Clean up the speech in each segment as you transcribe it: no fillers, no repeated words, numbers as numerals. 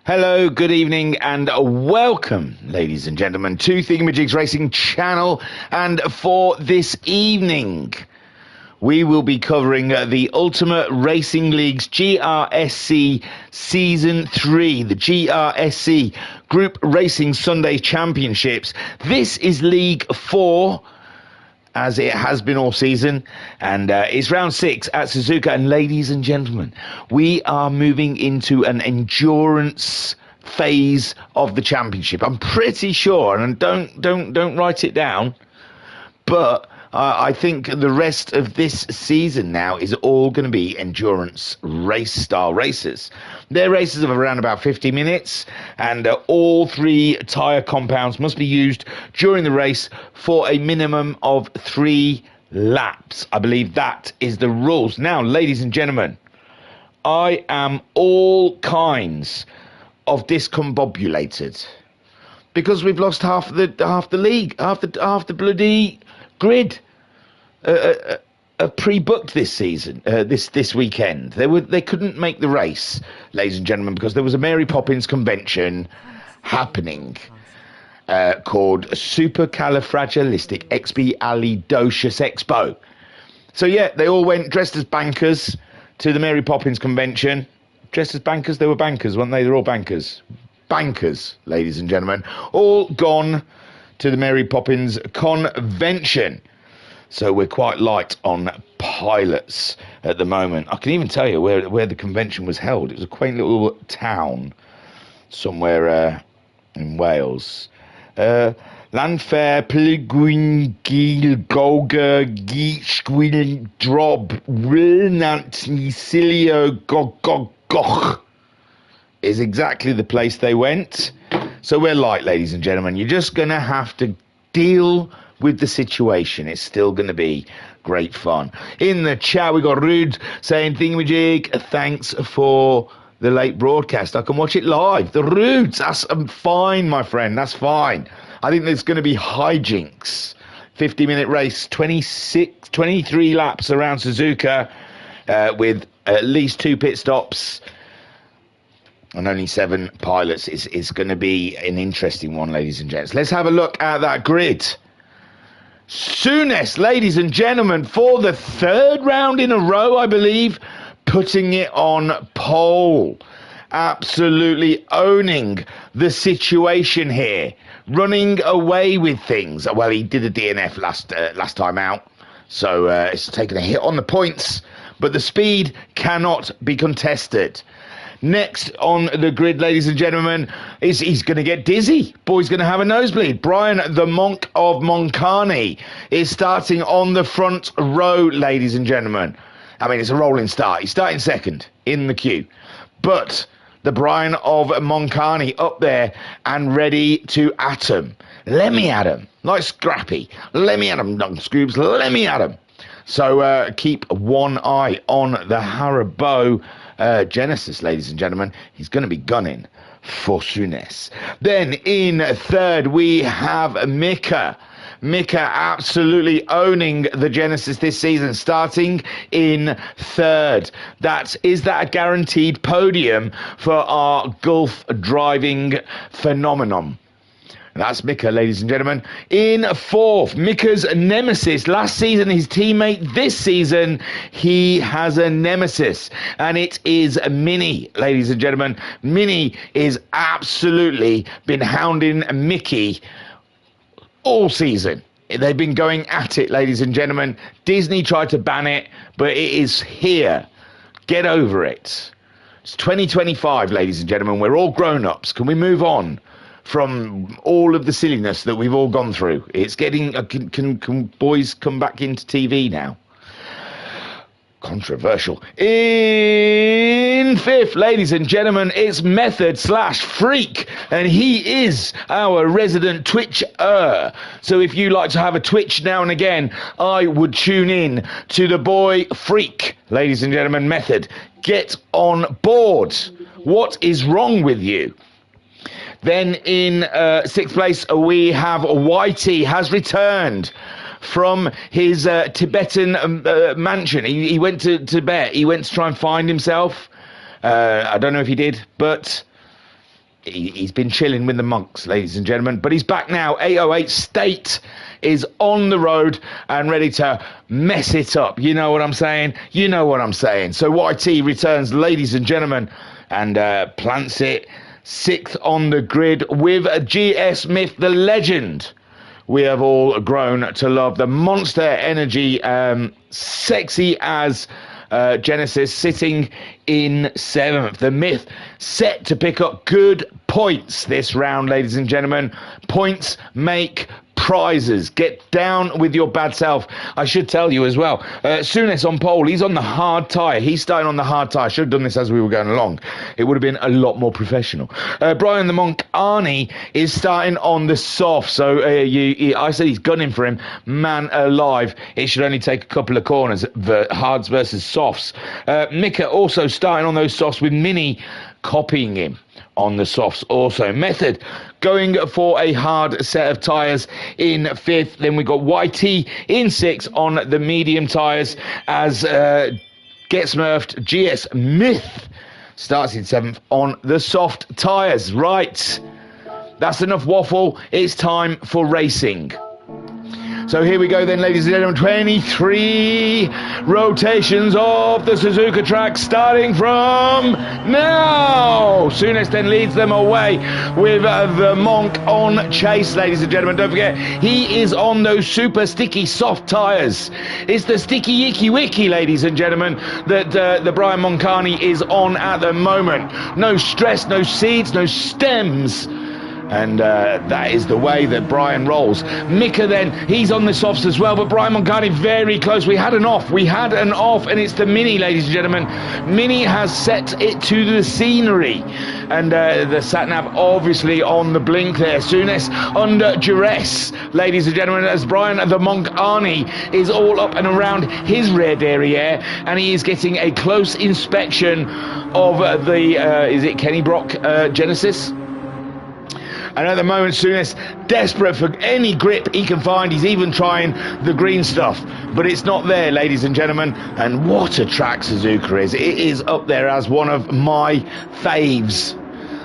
Hello, good evening, and welcome, ladies and gentlemen, to Thingamajigs Racing Channel. And for this evening, we will be covering the Ultimate Racing League's GRSC Season 3, the GRSC Group Racing Sunday Championships. This is League 4, as it has been all season, and it's round 6 at Suzuka. And ladies and gentlemen, we are moving into an endurance phase of the championship. I'm pretty sure, and don't write it down, but I think the rest of this season now is all going to be endurance race style races. They're races of around about 50 minutes, and all 3 tyre compounds must be used during the race for a minimum of 3 laps. I believe that is the rules. Now, ladies and gentlemen, I am all kinds of discombobulated because we've lost half the league, half the bloody grid pre-booked this season, this weekend. They couldn't make the race, ladies and gentlemen, because there was a Mary Poppins convention happening called Supercalifragilisticexpialidocious Expo. So yeah, they all went dressed as bankers to the Mary Poppins convention. Dressed as bankers, they were bankers, weren't they? They're all bankers. Bankers, ladies and gentlemen, all gone to the Mary Poppins convention. So we're quite light on pilots at the moment. I can even tell you where the convention was held. It was a quaint little town somewhere in Wales. Lanfair, Pligwyn, Gil, Golga, Geechgwil, Drob, Wilnant, Nisilio, Goch is exactly the place they went. So we're light, ladies and gentlemen. You're just going to have to deal with the situation. It's still going to be great fun. In the chat, we got Rude saying, Thingamajig, thanks for the late broadcast. I can watch it live. The Rudes, that's fine, my friend. That's fine. I think there's going to be hijinks. 50-minute race, 23 laps around Suzuka with at least 2 pit stops and only 7 pilots. It's going to be an interesting one, ladies and gents. Let's have a look at that grid. Souness, ladies and gentlemen, for the 3rd round in a row, I believe, putting it on pole. Absolutely owning the situation here. Running away with things. Well, he did a DNF last time out, so it's taken a hit on the points, but the speed cannot be contested. Next on the grid, ladies and gentlemen, he's going to get dizzy. Boy's going to have a nosebleed. Brian, the Monk of Moncani, is starting on the front row, ladies and gentlemen. I mean, it's a rolling start. He's starting second in the queue. But the Brian of Moncani up there and ready to at him. Let me at him. Like Scrappy. Let me at him, Dunk Scoops. Let me at him. So keep one eye on the Haribo Genesis, ladies and gentlemen. He's going to be gunning for Souness. Then in 3rd, we have Mika. Mika absolutely owning the Genesis this season, starting in 3rd. Is that a guaranteed podium for our Gulf driving phenomenon? That's Mika, ladies and gentlemen. In 4th, Mika's nemesis. Last season, his teammate. This season, he has a nemesis. And it is Minnie, ladies and gentlemen. Minnie is absolutely been hounding Mickey all season. They've been going at it, ladies and gentlemen. Disney tried to ban it, but it is here. Get over it. It's 2025, ladies and gentlemen. We're all grown-ups. Can we move on from all of the silliness that we've all gone through? It's getting... Can boys come back into TV now? Controversial. In 5th, ladies and gentlemen, it's Method/Freak, and he is our resident Twitcher. So if you like to have a Twitch now and again, I would tune in to the boy Freak, ladies and gentlemen. Method, get on board. What is wrong with you? Then in 6th place, we have Whitey has returned from his Tibetan mansion. He went to Tibet. He went to try and find himself. I don't know if he did, but he's been chilling with the monks, ladies and gentlemen, but he's back now. 808 State is on the road and ready to mess it up. You know what I'm saying? You know what I'm saying. So YT returns, ladies and gentlemen, and plants it 6th on the grid with GS Myth, the legend we have all grown to love. The Monster Energy, sexy as Genesis, sitting in 7th. The Myth set to pick up good points this round, ladies and gentlemen. Points make prizes. Get down with your bad self. I should tell you as well, Souness on pole. He's on the hard tyre. He's starting on the hard tyre. I should have done this as we were going along. It would have been a lot more professional. Brian the Monk Arnie is starting on the soft. So I said he's gunning for him. Man alive. It should only take a couple of corners. Hards versus softs. Mika also starting on those softs with Mini copying him on the softs also. Method going for a hard set of tyres in 5th. Then we got YT in 6th on the medium tyres as Get Smurfed GS Myth starts in 7th on the soft tyres. Right, that's enough waffle. It's time for racing. So here we go then, ladies and gentlemen, 23 rotations of the Suzuka track starting from now. Souness then leads them away with the Monk on chase, ladies and gentlemen. Don't forget, he is on those super sticky soft tyres. It's the sticky icky wicky, ladies and gentlemen, that the Brian Moncani is on at the moment. No stress, no seeds, no stems. And that is the way that Brian rolls. Mika then, he's on the softs as well, but Brian Moncani very close. We had an off, and it's the Mini, ladies and gentlemen. Mini has set it to the scenery. And the sat-nav obviously on the blink there. Souness under duress, ladies and gentlemen, as Brian the Monk Arnie is all up and around his rear derriere, and he is getting a close inspection of the, is it Kenny Brock Genesis? And at the moment, Souness desperate for any grip he can find. He's even trying the green stuff, but it's not there, ladies and gentlemen. And what a track Suzuka is. It is up there as one of my faves.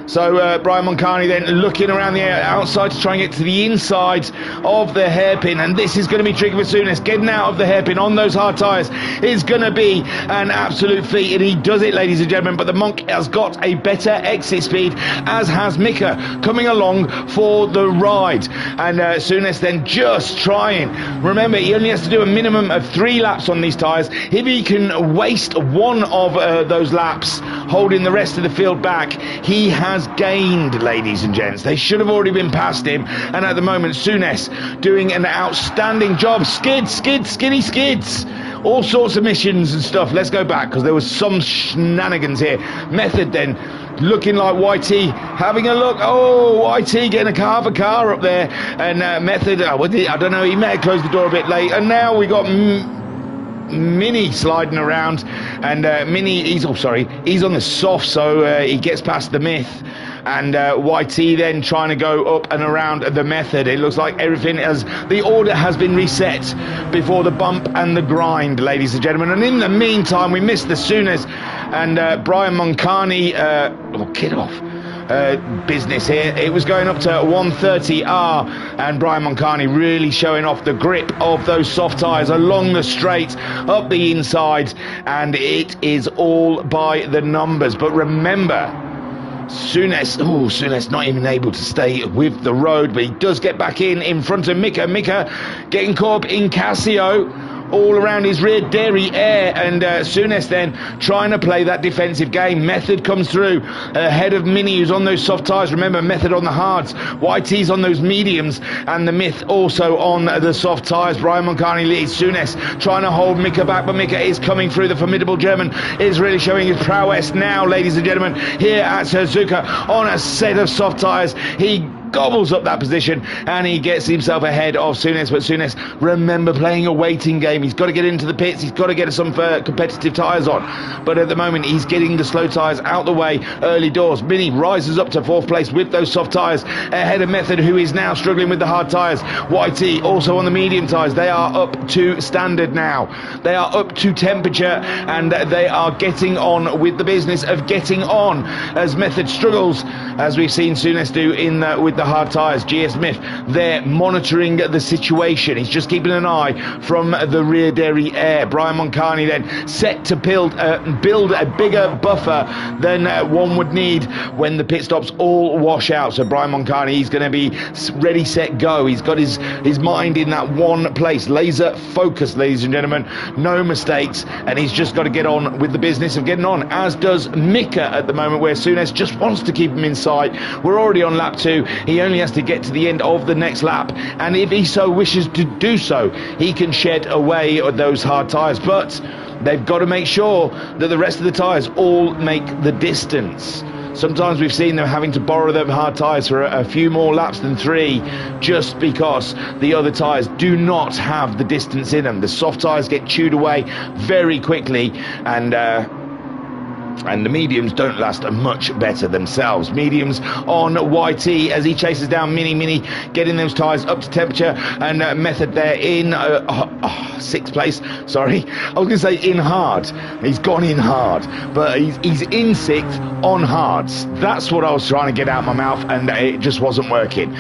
So Brian Moncani then looking around the outside to try and get to the inside of the hairpin, and this is going to be tricky for Souness. Getting out of the hairpin on those hard tyres is going to be an absolute feat, and he does it, ladies and gentlemen. But the Monk has got a better exit speed, as has Mika coming along for the ride. And Souness then just trying. Remember, he only has to do a minimum of 3 laps on these tyres. If he can waste one of those laps holding the rest of the field back, he has gained, ladies and gents. They should have already been past him, and at the moment Souness doing an outstanding job. Skinny skids, all sorts of missions and stuff. Let's go back, because there was some shenanigans here. Method then looking like YT having a look. Oh, YT getting half a car up there, and Method, I don't know, he may have closed the door a bit late, and now we got Mini sliding around, and Mini, he's on the soft, so he gets past the Myth, and YT then trying to go up and around the Method. It looks like everything the order has been reset before the bump and the grind, ladies and gentlemen. And in the meantime, we missed the Souness and Brian Moncani kid off business here. It was going up to 130R, and Brian Moncani really showing off the grip of those soft tyres along the straight, up the inside, and it is all by the numbers. But remember, Souness not even able to stay with the road, but he does get back in front of Mika. Mika getting caught up in Casio all around his rear derriere, and Souness then trying to play that defensive game. Method comes through ahead of Mini, who's on those soft tyres. Remember, Method on the hards, YT's on those mediums, and the Myth also on the soft tyres. Brian Moncani leads. Souness trying to hold Mika back, but Mika is coming through. The formidable German is really showing his prowess now, ladies and gentlemen, here at Suzuka on a set of soft tyres. He gobbles up that position, and he gets himself ahead of Souness. But Souness, remember, playing a waiting game. He's got to get into the pits. He's got to get some competitive tyres on. But at the moment, he's getting the slow tyres out the way early doors. Mini rises up to 4th place with those soft tyres ahead of Method, who is now struggling with the hard tyres. YT also on the medium tyres. They are up to standard now. They are up to temperature, and they are getting on with the business of getting on as Method struggles, as we've seen Souness do in with the hard tyres. GS Smith, they're monitoring the situation. He's just keeping an eye from the rear dairy air. Brian Moncani then set to build a bigger buffer than one would need when the pit stops all wash out. So Brian Moncani, he's going to be ready, set, go. He's got his mind in that one place, laser focus, ladies and gentlemen, no mistakes, and he's just got to get on with the business of getting on, as does Mika at the moment, where Souness just wants to keep him in sight. We're already on lap 2. He only has to get to the end of the next lap, and if he so wishes to do so, he can shed away those hard tyres, but they've got to make sure that the rest of the tyres all make the distance. Sometimes we've seen them having to borrow them hard tyres for a few more laps than 3, just because the other tyres do not have the distance in them. The soft tyres get chewed away very quickly, and the mediums don't last much better themselves. Mediums on YT as he chases down Mini, getting those tyres up to temperature, and Method there in 6th place. Sorry, I was going to say in hard. He's gone in hard, but he's in 6th on hards. That's what I was trying to get out my mouth, and it just wasn't working.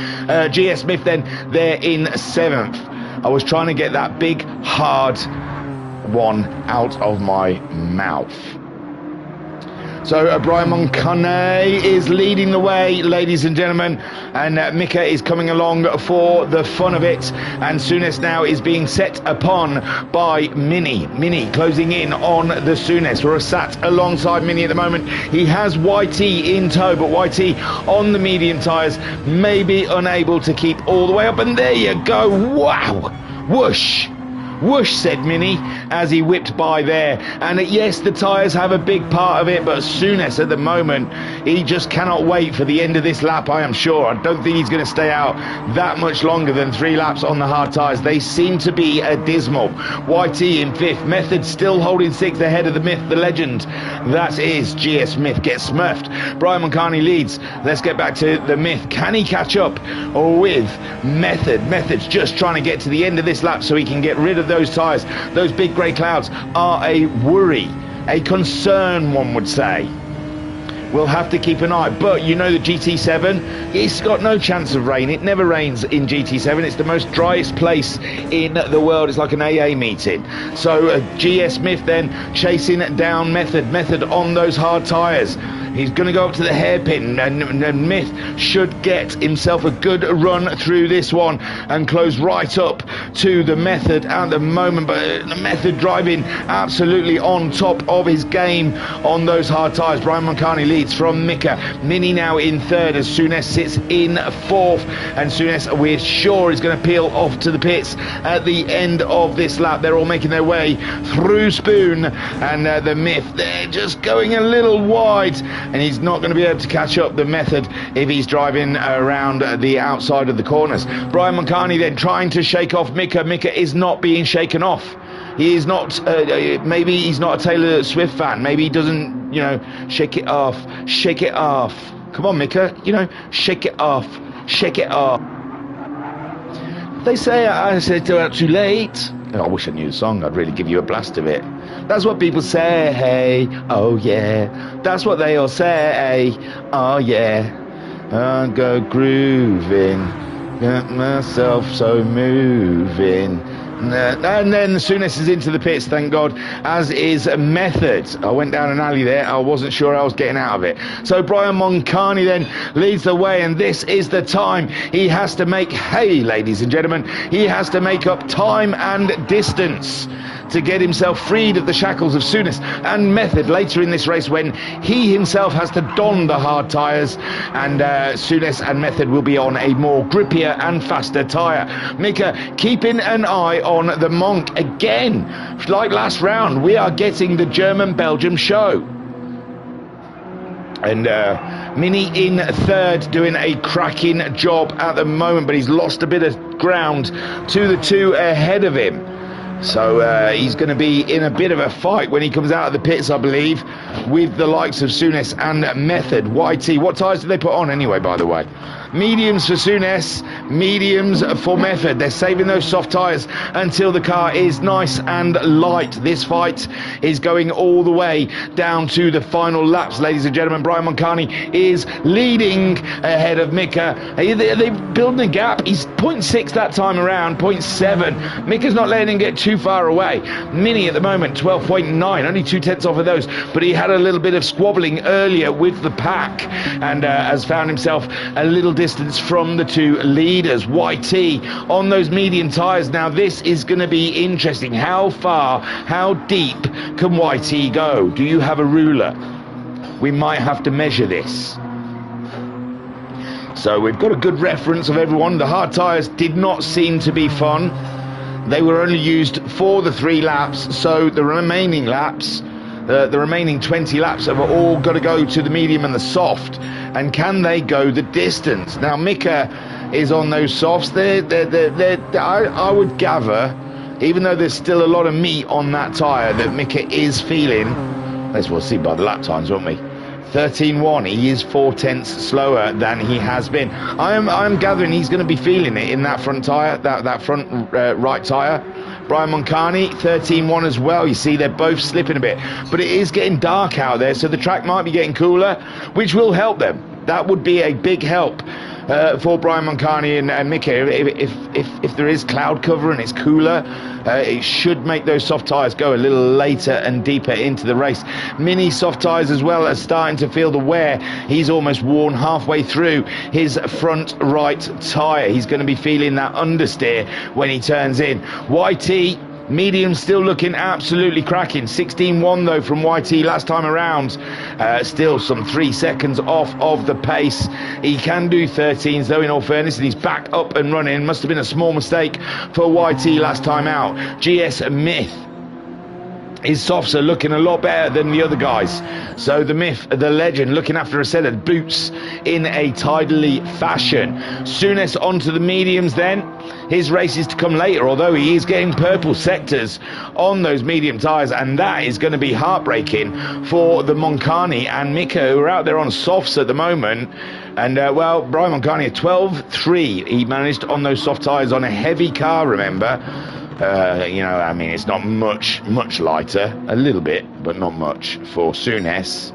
GS Smith then there in 7th. I was trying to get that big hard one out of my mouth. So Brian Moncani is leading the way, ladies and gentlemen, and Mika is coming along for the fun of it, and Souness now is being set upon by Mini closing in on the Souness. We're sat alongside Mini at the moment. He has YT in tow, but YT on the medium tyres may be unable to keep all the way up, and there you go. Wow, whoosh. Whoosh, said Mini as he whipped by there. And yes, the tyres have a big part of it, but Souness at the moment, he just cannot wait for the end of this lap, I am sure. I don't think he's going to stay out that much longer than 3 laps on the hard tyres. They seem to be dismal. YT in 5th, Method still holding 6th ahead of the myth, the legend. That is GS Smith gets smurfed. Brian Moncani leads. Let's get back to the myth. Can he catch up with Method? Method's just trying to get to the end of this lap so he can get rid of those tyres. Those big grey clouds are a worry, a concern, one would say. We'll have to keep an eye, but you know the GT7, it's got no chance of rain. It never rains in GT7. It's the most driest place in the world. It's like an AA meeting. So GS Smith then chasing down Method on those hard tyres. He's going to go up to the hairpin, and Myth should get himself a good run through this one and close right up to the Method at the moment. But the Method driving absolutely on top of his game on those hard tyres. Brian Moncani leads from Mika. Mini now in 3rd as Souness sits in 4th, and Souness, we're sure, is going to peel off to the pits at the end of this lap. They're all making their way through Spoon, and the Myth, they're just going a little wide, and he's not going to be able to catch up the Method if he's driving around the outside of the corners. Brian Moncani then trying to shake off Mika. Mika is not being shaken off. He is not, maybe he's not a Taylor Swift fan. Maybe he doesn't, shake it off. Shake it off. Come on, Mika, shake it off. Shake it off. They say I said too late. I wish I knew the song. I'd really give you a blast of it. That's what people say. Hey, oh yeah. That's what they all say. Oh yeah. I go grooving. Get myself so moving. And then Souness is into the pits, thank God, as is Method. I went down an alley there. I wasn't sure I was getting out of it. So Brian Moncani then leads the way, and this is the time he has to make hay, ladies and gentlemen. He has to make up time and distance to get himself freed of the shackles of Souness and Method later in this race, when he himself has to don the hard tyres, and Souness and Method will be on a more grippier and faster tyre. Mika keeping an eye on the Monk again. Like last round, we are getting the German-Belgium show. And Mini in third, doing a cracking job at the moment, but he's lost a bit of ground to the two ahead of him. So he's going to be in a bit of a fight when he comes out of the pits, I believe, with the likes of Souness and Method. YT, what tyres did they put on anyway, by the way? Mediums for Souness, mediums for Method. They're saving those soft tyres until the car is nice and light. This fight is going all the way down to the final laps, ladies and gentlemen. Brian Moncani is leading ahead of Mika. They're building a gap. He's 0.6 that time around, 0.7. Mika's not letting him get too far away. Mini at the moment, 12.9, only 2/10 off of those, but he had a little bit of squabbling earlier with the pack and has found himself a little distance from the two leaders. YT on those medium tyres. Now this is going to be interesting. How far, how deep can YT go? Do you have a ruler? We might have to measure this. So we've got a good reference of everyone. The hard tyres did not seem to be fun. They were only used for the 3 laps, so the remaining laps, the remaining 20 laps have all got to go to the medium and the soft. And can they go the distance? Now Mika is on those softs. I would gather, even though there's still a lot of meat on that tyre, that Mika is feeling. Let's well see by the lap times, won't we? 13.1. He is 4/10 slower than he has been. I'm gathering he's going to be feeling it in that front tyre, that front right tyre. Brian Moncani, 13.1 as well. You see, they're both slipping a bit. But it is getting dark out there, so the track might be getting cooler, which will help them. That would be a big help for Brian Moncani and Mika. If there is cloud cover and it's cooler, it should make those soft tyres go a little later and deeper into the race. Mini soft tyres as well are starting to feel the wear. He's almost worn halfway through his front right tyre. He's going to be feeling that understeer when he turns in. YT, medium still looking absolutely cracking. 16.1 though from YT last time around. Still some 3 seconds off of the pace. He can do 13s though, in all fairness, and he's back up and running. Must have been a small mistake for YT last time out. GS Myth, his softs are looking a lot better than the other guys. So the Myth, the legend, looking after a set of boots in a tidily fashion. Souness onto the mediums then. His race is to come later, although he is getting purple sectors on those medium tyres, and that is going to be heartbreaking for the Moncani and Mika, who are out there on softs at the moment. And, well, Brian Moncani, a 12.3 he managed on those soft tyres on a heavy car, remember. You know, I mean, it's not much lighter, a little bit, but not much for Souness.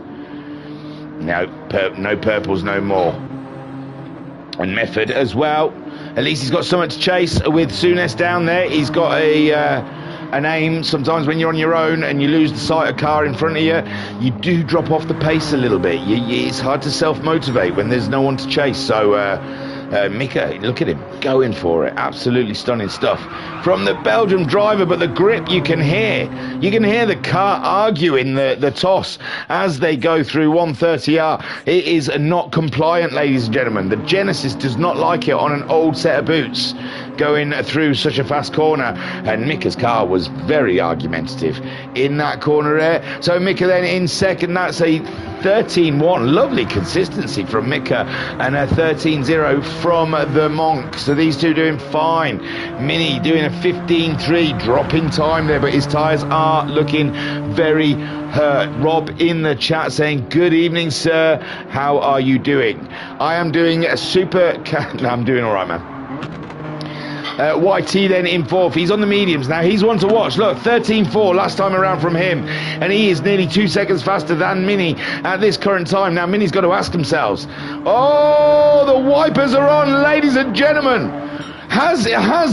No purples no more. And Method as well. At least he's got something to chase with Souness down there. He's got an aim. Sometimes when you're on your own and you lose the sight of car in front of you, you do drop off the pace a little bit. It's hard to self-motivate when there's no one to chase. So Mika, look at him going for it. Absolutely stunning stuff from the Belgium driver, but the grip you can hear the car arguing the toss as they go through 130R. It is not compliant, ladies and gentlemen. The Genesis does not like it on an old set of boots going through such a fast corner, and Mika's car was very argumentative in that corner there. So Mika then in second. That's a 13.1. Lovely consistency from Mika, and a 13.0 from the Monk. So these two doing fine. Mini doing a 15.3, dropping time there, but his tyres are looking very hurt. Rob in the chat saying, good evening, sir. How are you doing? I am doing a super... No, I'm doing all right, man. YT then in fourth. He's on the mediums now. He's one to watch. Look, 13.4 last time around from him, and he is nearly 2 seconds faster than Mini at this current time. Now Mini's got to ask themselves, oh, the wipers are on, ladies and gentlemen. Has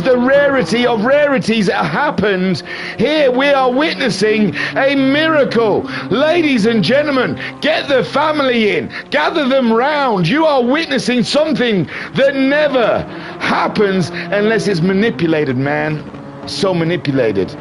the rarity of rarities happened? Here we are witnessing a miracle. Ladies and gentlemen, get the family in, gather them round. You are witnessing something that never happens unless it's manipulated, man. So manipulated.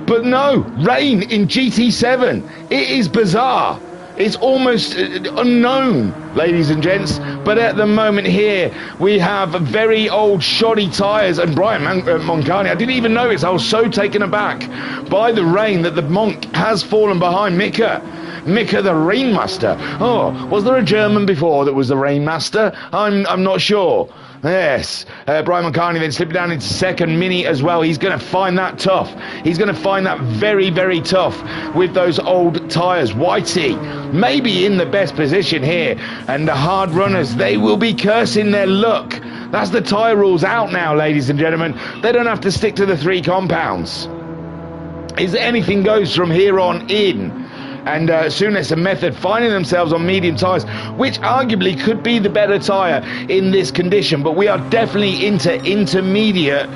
But no, rain in GT7. It is bizarre. It's almost unknown, ladies and gents. But at the moment here, we have very old shoddy tyres. And Brian Moncani, I didn't even notice. I was so taken aback by the rain that the Monk has fallen behind Mika. Mika the Rainmaster. Oh, was there a German before that was the Rainmaster? I'm not sure. Yes, Brian McCartney then slipping down into second. Mini as well. He's going to find that tough. He's going to find that very, very tough with those old tyres. Whitey maybe in the best position here, and the hard runners, they will be cursing their luck. That's the tyre rules out now, ladies and gentlemen. They don't have to stick to the 3 compounds. Is anything goes from here on in. And Souness and Method finding themselves on medium tyres, which arguably could be the better tyre in this condition, but we are definitely into intermediate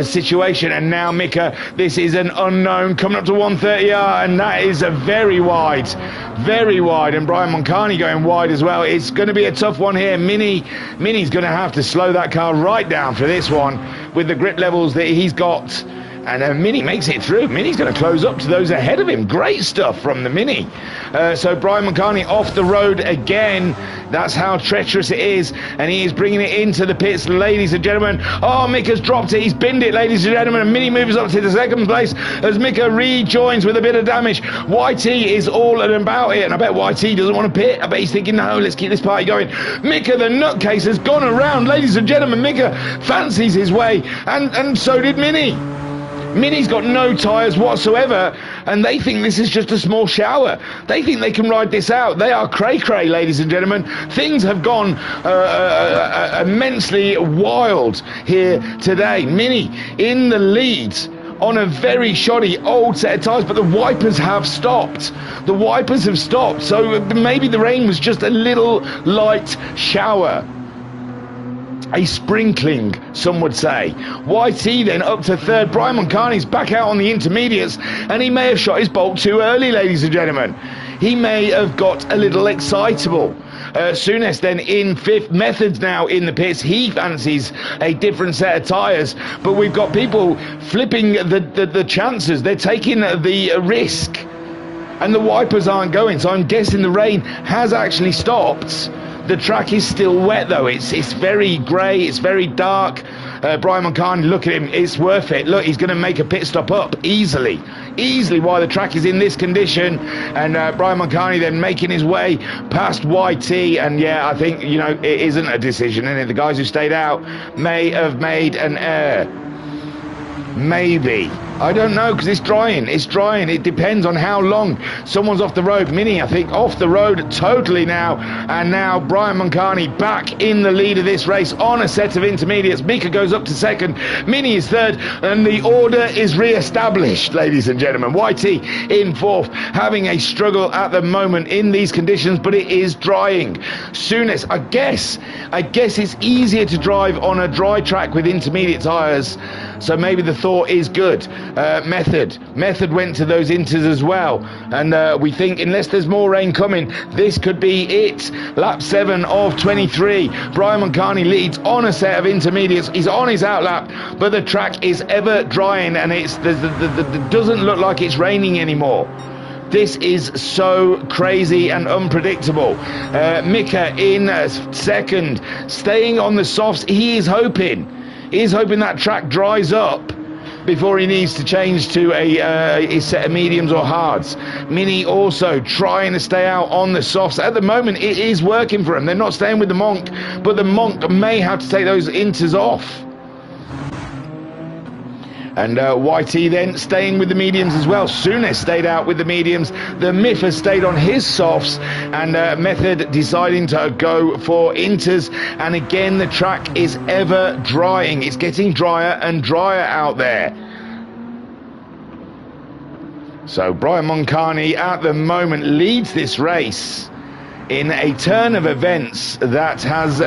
situation. And now Mika, this is an unknown, coming up to 130R, and that is a very wide, and Brian Moncani going wide as well. It's going to be a tough one here. Mini's going to have to slow that car right down for this one with the grip levels that he's got. And Mini makes it through. Mini's going to close up to those ahead of him. Great stuff from the Mini. So Brian McCartney off the road again. That's how treacherous it is. And he is bringing it into the pits, ladies and gentlemen. Oh, Mika's dropped it. He's binned it, ladies and gentlemen. And Mini moves up to the second place as Mika rejoins with a bit of damage. YT is all about it. And I bet YT doesn't want to pit. I bet he's thinking, no, let's keep this party going. Mika, the nutcase, has gone around, ladies and gentlemen. Mika fancies his way. And so did Mini. Mini's got no tyres whatsoever, and they think this is just a small shower. They think they can ride this out. They are cray-cray, ladies and gentlemen. Things have gone immensely wild here today. Mini in the lead on a very shoddy old set of tyres, but the wipers have stopped. The wipers have stopped, so maybe the rain was just a little light shower. A sprinkling, some would say. YT then up to third. Brian Moncani's back out on the intermediates, and he may have shot his bolt too early, ladies and gentlemen. He may have got a little excitable. Souness then in fifth. Method's now in the pits. He fancies a different set of tyres, but we've got people flipping the chances. They're taking the risk, and the wipers aren't going, so I'm guessing the rain has actually stopped. The track is still wet though. It's very grey, it's very dark. Brian McCartney, look at him, it's worth it. Look, he's going to make a pit stop up easily while the track is in this condition. And Brian McCartney then making his way past YT. And yeah, I think, you know, it isn't a decision, and the guys who stayed out may have made an error. Maybe. I don't know, because it's drying. It depends on how long someone's off the road. Mini, I think, off the road totally now. And now Brian Moncani back in the lead of this race on a set of intermediates. Mika goes up to second. Mini is third. And the order is re-established, ladies and gentlemen. YT in fourth, having a struggle at the moment in these conditions, but it is drying. Souness, I guess it's easier to drive on a dry track with intermediate tyres. So maybe the thought is good. Method went to those inters as well, and we think unless there's more rain coming, this could be it. Lap 7 of 23. Brian Moncani leads on a set of intermediates. He's on his outlap, but the track is ever drying, and it doesn't look like it's raining anymore. This is so crazy and unpredictable. Mika in second, staying on the softs. He is hoping that track dries up before he needs to change to a set of mediums or hards. Mini also trying to stay out on the softs. At the moment, it is working for him. They're not staying with the Monk, but the Monk may have to take those inters off. And YT then staying with the mediums as well. Souness stayed out with the mediums. The Miff has stayed on his softs, and Method deciding to go for inters. And again, the track is ever drying. It's getting drier and drier out there. So Brian Moncani at the moment leads this race in a turn of events that has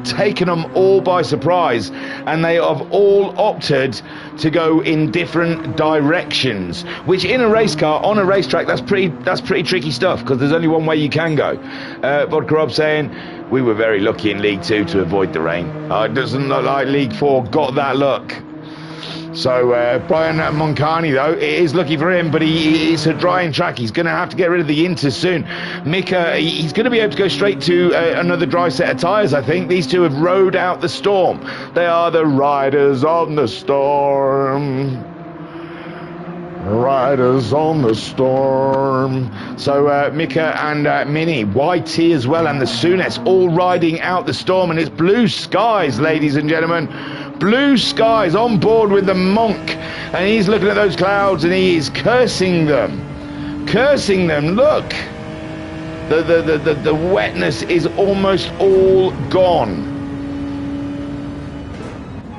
taken them all by surprise, and they have all opted to go in different directions, which in a race car on a racetrack, that's pretty tricky stuff, because there's only one way you can go. Vodka Rob saying we were very lucky in League 2 to avoid the rain. It doesn't look like League 4 got that luck. So Brian Moncani, though, it is lucky for him, but it's a drying track. He's going to have to get rid of the inters soon. Mika, he's going to be able to go straight to another dry set of tyres, I think. These two have rode out the storm. They are the riders on the storm. Riders on the storm. So Mika and Mini, YT as well, and the Souness all riding out the storm, and it's blue skies, ladies and gentlemen. Blue skies on board with the Monk, and he's looking at those clouds and he is cursing them. Cursing them. Look, the wetness is almost all gone.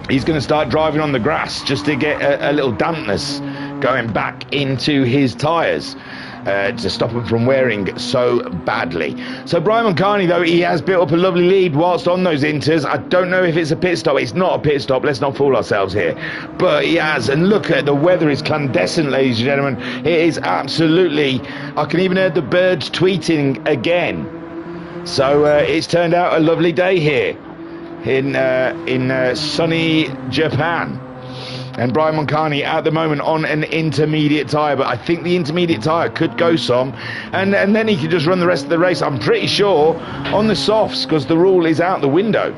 He's going to start driving on the grass just to get a little dampness going back into his tyres to stop him from wearing so badly. So Brian Moncani, though, he has built up a lovely lead whilst on those inters. I don't know if it's a pit stop. It's not a pit stop. Let's not fool ourselves here. But he has. And look at the weather is clandestine, ladies and gentlemen. It is absolutely... I can even hear the birds tweeting again. So it's turned out a lovely day here in sunny Japan. And Brian Moncani at the moment on an intermediate tyre, but I think the intermediate tyre could go some, and then he could just run the rest of the race, I'm pretty sure, on the softs, because the rule is out the window.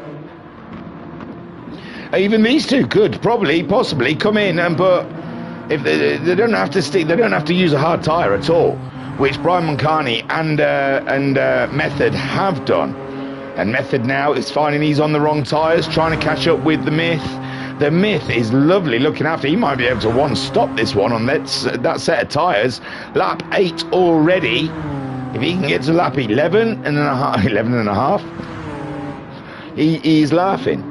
Even these two could possibly come in and put, if they don't have to stick, they don't have to use a hard tyre at all, which Brian Moncani and Method have done. And Method now is finding he's on the wrong tyres, trying to catch up with the Myth. The Myth is lovely looking after. He might be able to one-stop this one on that set of tyres. Lap 8 already. If he can get to lap 11 and a half, he's laughing.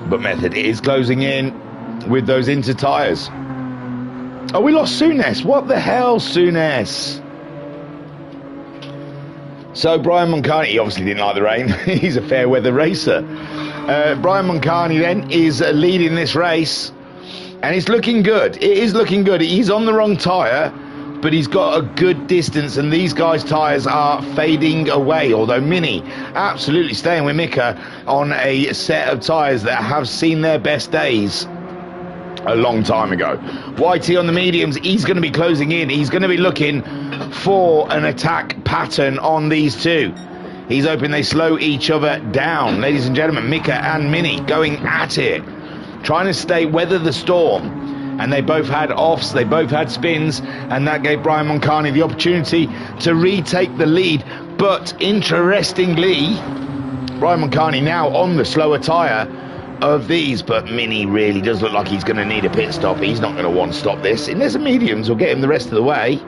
But Method is closing in with those inter tyres. Oh, we lost Souness. What the hell, Souness? So Brian Moncani, he obviously didn't like the rain. He's a fair weather racer. Brian Moncani then is leading this race, and it's looking good. It is looking good. He's on the wrong tyre, but he's got a good distance, and these guys' tyres are fading away, although Mini absolutely staying with Mika on a set of tyres that have seen their best days a long time ago. YT on the mediums, he's going to be closing in. He's going to be looking for an attack pattern on these two. He's hoping they slow each other down. Ladies and gentlemen, Mika and Mini going at it, trying to weather the storm. And they both had offs, they both had spins, and that gave Brian Moncani the opportunity to retake the lead. But interestingly, Brian Moncani now on the slower tyre of these, but Mini really does look like he's going to need a pit stop. He's not going to one-stop this. Unless the mediums will get him the rest of the way.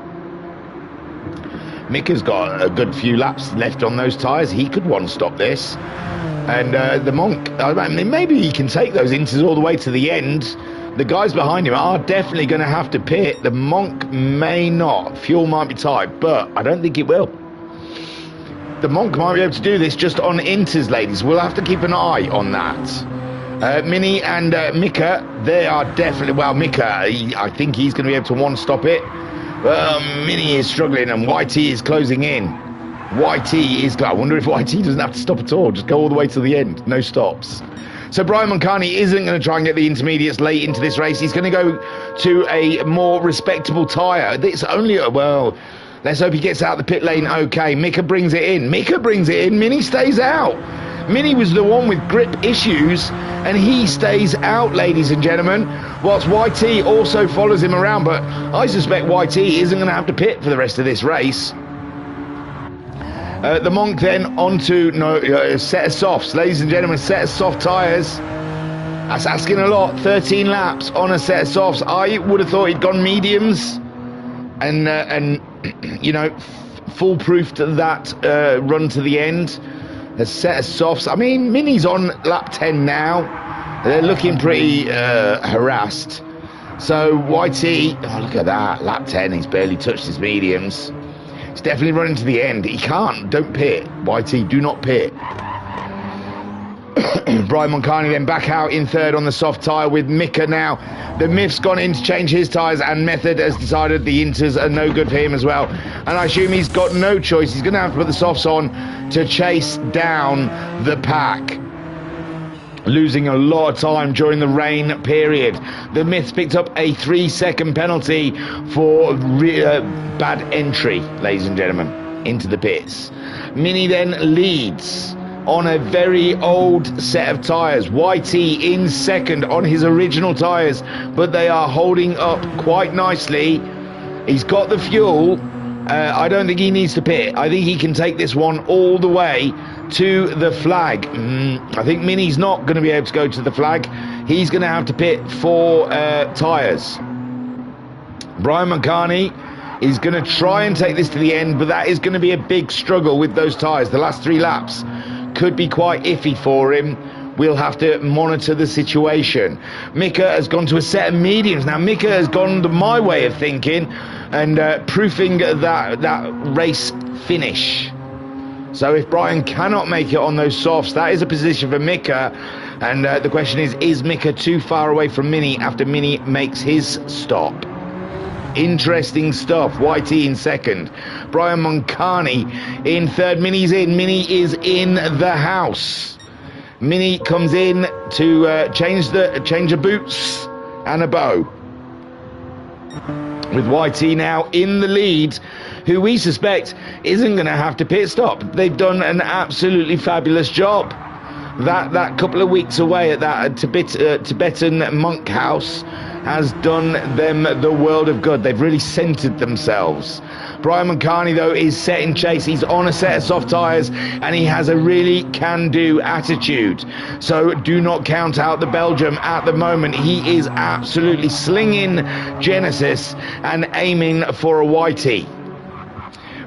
Mika's got a good few laps left on those tyres. He could one-stop this. And the Monk, I mean, maybe he can take those inters all the way to the end. The guys behind him are definitely going to have to pit. The Monk may not. Fuel might be tight, but I don't think it will. The Monk might be able to do this just on inters, ladies. We'll have to keep an eye on that. Mini and Mika, they are definitely... Well, Mika, I think he's going to be able to one-stop it. Mini is struggling, and YT is closing in. YT is... I wonder if YT doesn't have to stop at all. Just go all the way to the end. No stops. So Brian Moncani isn't going to try and get the intermediates late into this race. He's going to go to a more respectable tyre. It's only... Well, let's hope he gets out the pit lane okay. Mika brings it in. Mini stays out. Mini was the one with grip issues, and he stays out, ladies and gentlemen, whilst YT also follows him around. But I suspect YT isn't going to have to pit for the rest of this race. The Monk then onto a set of softs. Ladies and gentlemen, set of soft tyres. That's asking a lot. 13 laps on a set of softs. I would have thought he'd gone mediums and you know, foolproofed that run to the end. A set of softs. I mean, Mini's on lap 10 now. They're looking pretty harassed. So YT, oh, look at that, lap 10, he's barely touched his mediums. He's definitely running to the end. He can't, don't pit. YT, do not pit. Brian Moncani then back out in third on the soft tyre with Mika now. The Myth's gone in to change his tyres, and Method has decided the inters are no good for him as well. And I assume he's got no choice. He's going to have to put the softs on to chase down the pack. Losing a lot of time during the rain period. The Myths picked up a 3-second penalty for bad entry, ladies and gentlemen, into the pits. Mini then leads. on a very old set of tyres. YT in second on his original tyres, but they are holding up quite nicely. He's got the fuel. I don't think he needs to pit. I think he can take this one all the way to the flag. I think Mini's not going to be able to go to the flag. He's going to have to pit for tyres. Brian McCartney is going to try and take this to the end, but that is going to be a big struggle with those tyres. The last 3 laps could be quite iffy for him. We'll have to monitor the situation. Mika has gone to a set of mediums. Now, Mika has gone to my way of thinking and proofing that race finish. So if Brian cannot make it on those softs, that is a position for Mika. And the question is Mika too far away from Mini after Mini makes his stop? Interesting stuff. YT in second. Brian Moncani in third. Mini's in. Mini is in the house. Mini comes in to change the boots and a bow. With YT now in the lead, who we suspect isn't going to have to pit stop. They've done an absolutely fabulous job. That couple of weeks away at that Tibetan monk house has done them the world of good. They've really centered themselves. Brian McCartney, though, is set in chase. He's on a set of soft tyres, and he has a really can-do attitude. So do not count out the Belgium at the moment. He is absolutely slinging Genesis and aiming for a YT.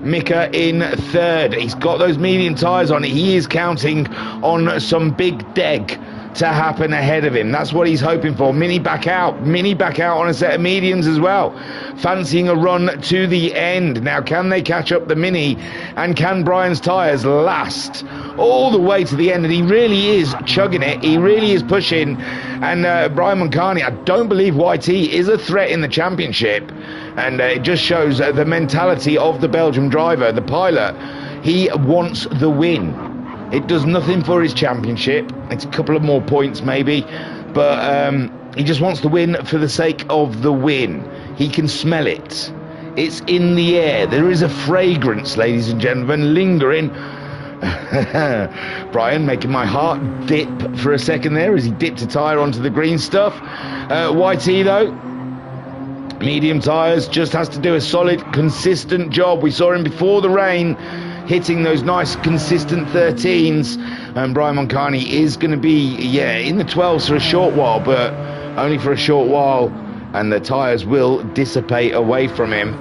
Mika in third. He's got those medium tyres on. He is counting on some big deg to happen ahead of him. That's what he's hoping for. Mini back out. Mini back out on a set of mediums as well. Fancying a run to the end. Now, can they catch up the Mini? And can Brian's tyres last all the way to the end? And he really is chugging it. He really is pushing. And Brian Moncani, I don't believe YT is a threat in the championship. And it just shows the mentality of the Belgian driver, the pilot. He wants the win. It does nothing for his championship. It's a couple of more points maybe, but he just wants to win for the sake of the win. He can smell it. It's in the air. There is a fragrance, ladies and gentlemen, lingering. Brian making my heart dip for a second there as he dipped a tyre onto the green stuff. YT though, medium tyres, just has to do a solid, consistent job. We saw him before the rain hitting those nice, consistent 13s. And Brian Moncani is going to be, in the 12s for a short while, but only for a short while. And the tyres will dissipate away from him.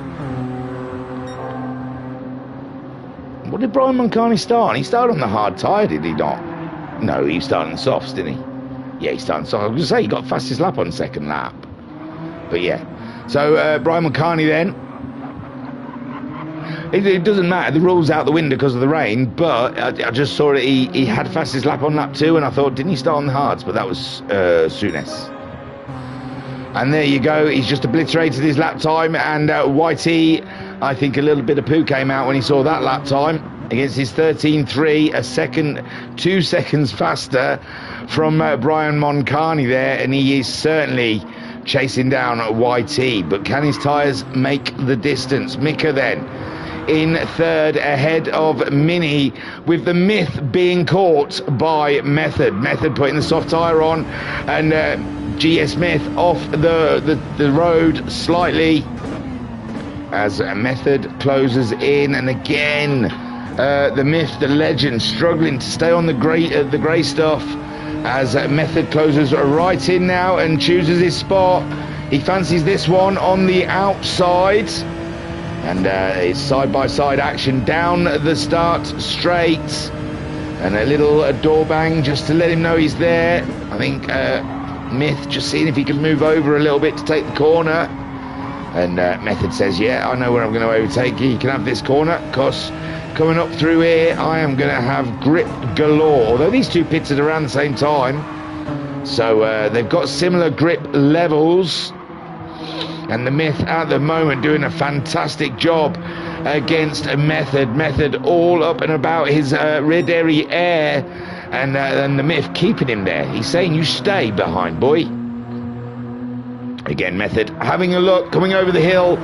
What did Brian Moncani start on? He started on the hard tyre, did he not? No, he started on the softs, didn't he? Yeah, he started on the softs. I was going to say, he got fastest lap on second lap. But yeah. So Brian McCartney then, it doesn't matter, the rule's out the window because of the rain, but I just saw it, he had fastest lap on lap 2, and I thought, didn't he start on the hards? But that was Souness. And there you go, he's just obliterated his lap time, and YT, I think a little bit of poo came out when he saw that lap time against his 13.3, a second, 2 seconds faster from Brian Moncani there, and he is certainly chasing down YT, but can his tyres make the distance? Mika then in third ahead of Mini, with the myth being caught by Method. Method putting the soft tyre on, and GS Smith off the road slightly as Method closes in, and again the myth, the legend, struggling to stay on the grey stuff as Method closes right in now and chooses his spot. He fancies this one on the outside, and it's side-by-side action down the start straight, and a little door bang just to let him know he's there. I think Myth just seeing if he can move over a little bit to take the corner, and Method says, yeah, I know where I'm going to overtake you. You can have this corner, because coming up through here, I am going to have grip galore. Although these two pitted around the same time, so they've got similar grip levels. And the Myth at the moment doing a fantastic job against Method. Method all up and about his rear derriere, and the Myth keeping him there. He's saying, you stay behind, boy. Again, Method having a look, coming over the hill,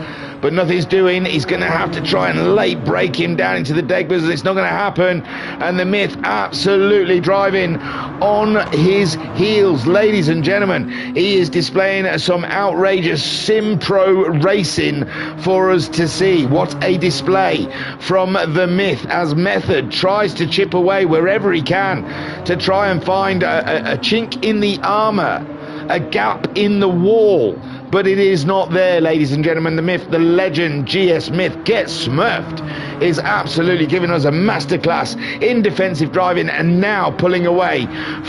but nothing's doing. He's going to have to try and late break him down into the deck, because it's not going to happen. And the Myth absolutely driving on his heels, ladies and gentlemen. He is displaying some outrageous Sim Pro racing for us to see. What a display from the Myth, as Method tries to chip away wherever he can to try and find a chink in the armour, a gap in the wall, but it is not there, ladies and gentlemen. The Myth, the legend GS Myth, gets smurfed, is absolutely giving us a masterclass in defensive driving, and now pulling away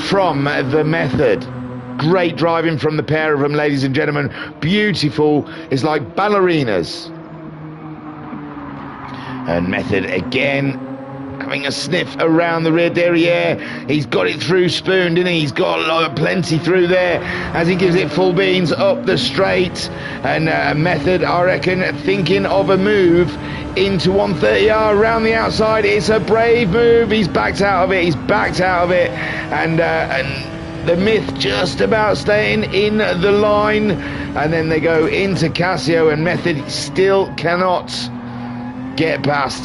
from the Method. Great driving from the pair of them, ladies and gentlemen. Beautiful. It's like ballerinas. And Method again having a sniff around the rear derriere. He's got it through spoon, didn't he? He's got plenty through there as he gives it full beans up the straight. And Method, I reckon, thinking of a move into 130R around the outside. It's a brave move. He's backed out of it. He's backed out of it. And the Myth just about staying in the line. And then they go into Casio, and Method still cannot get past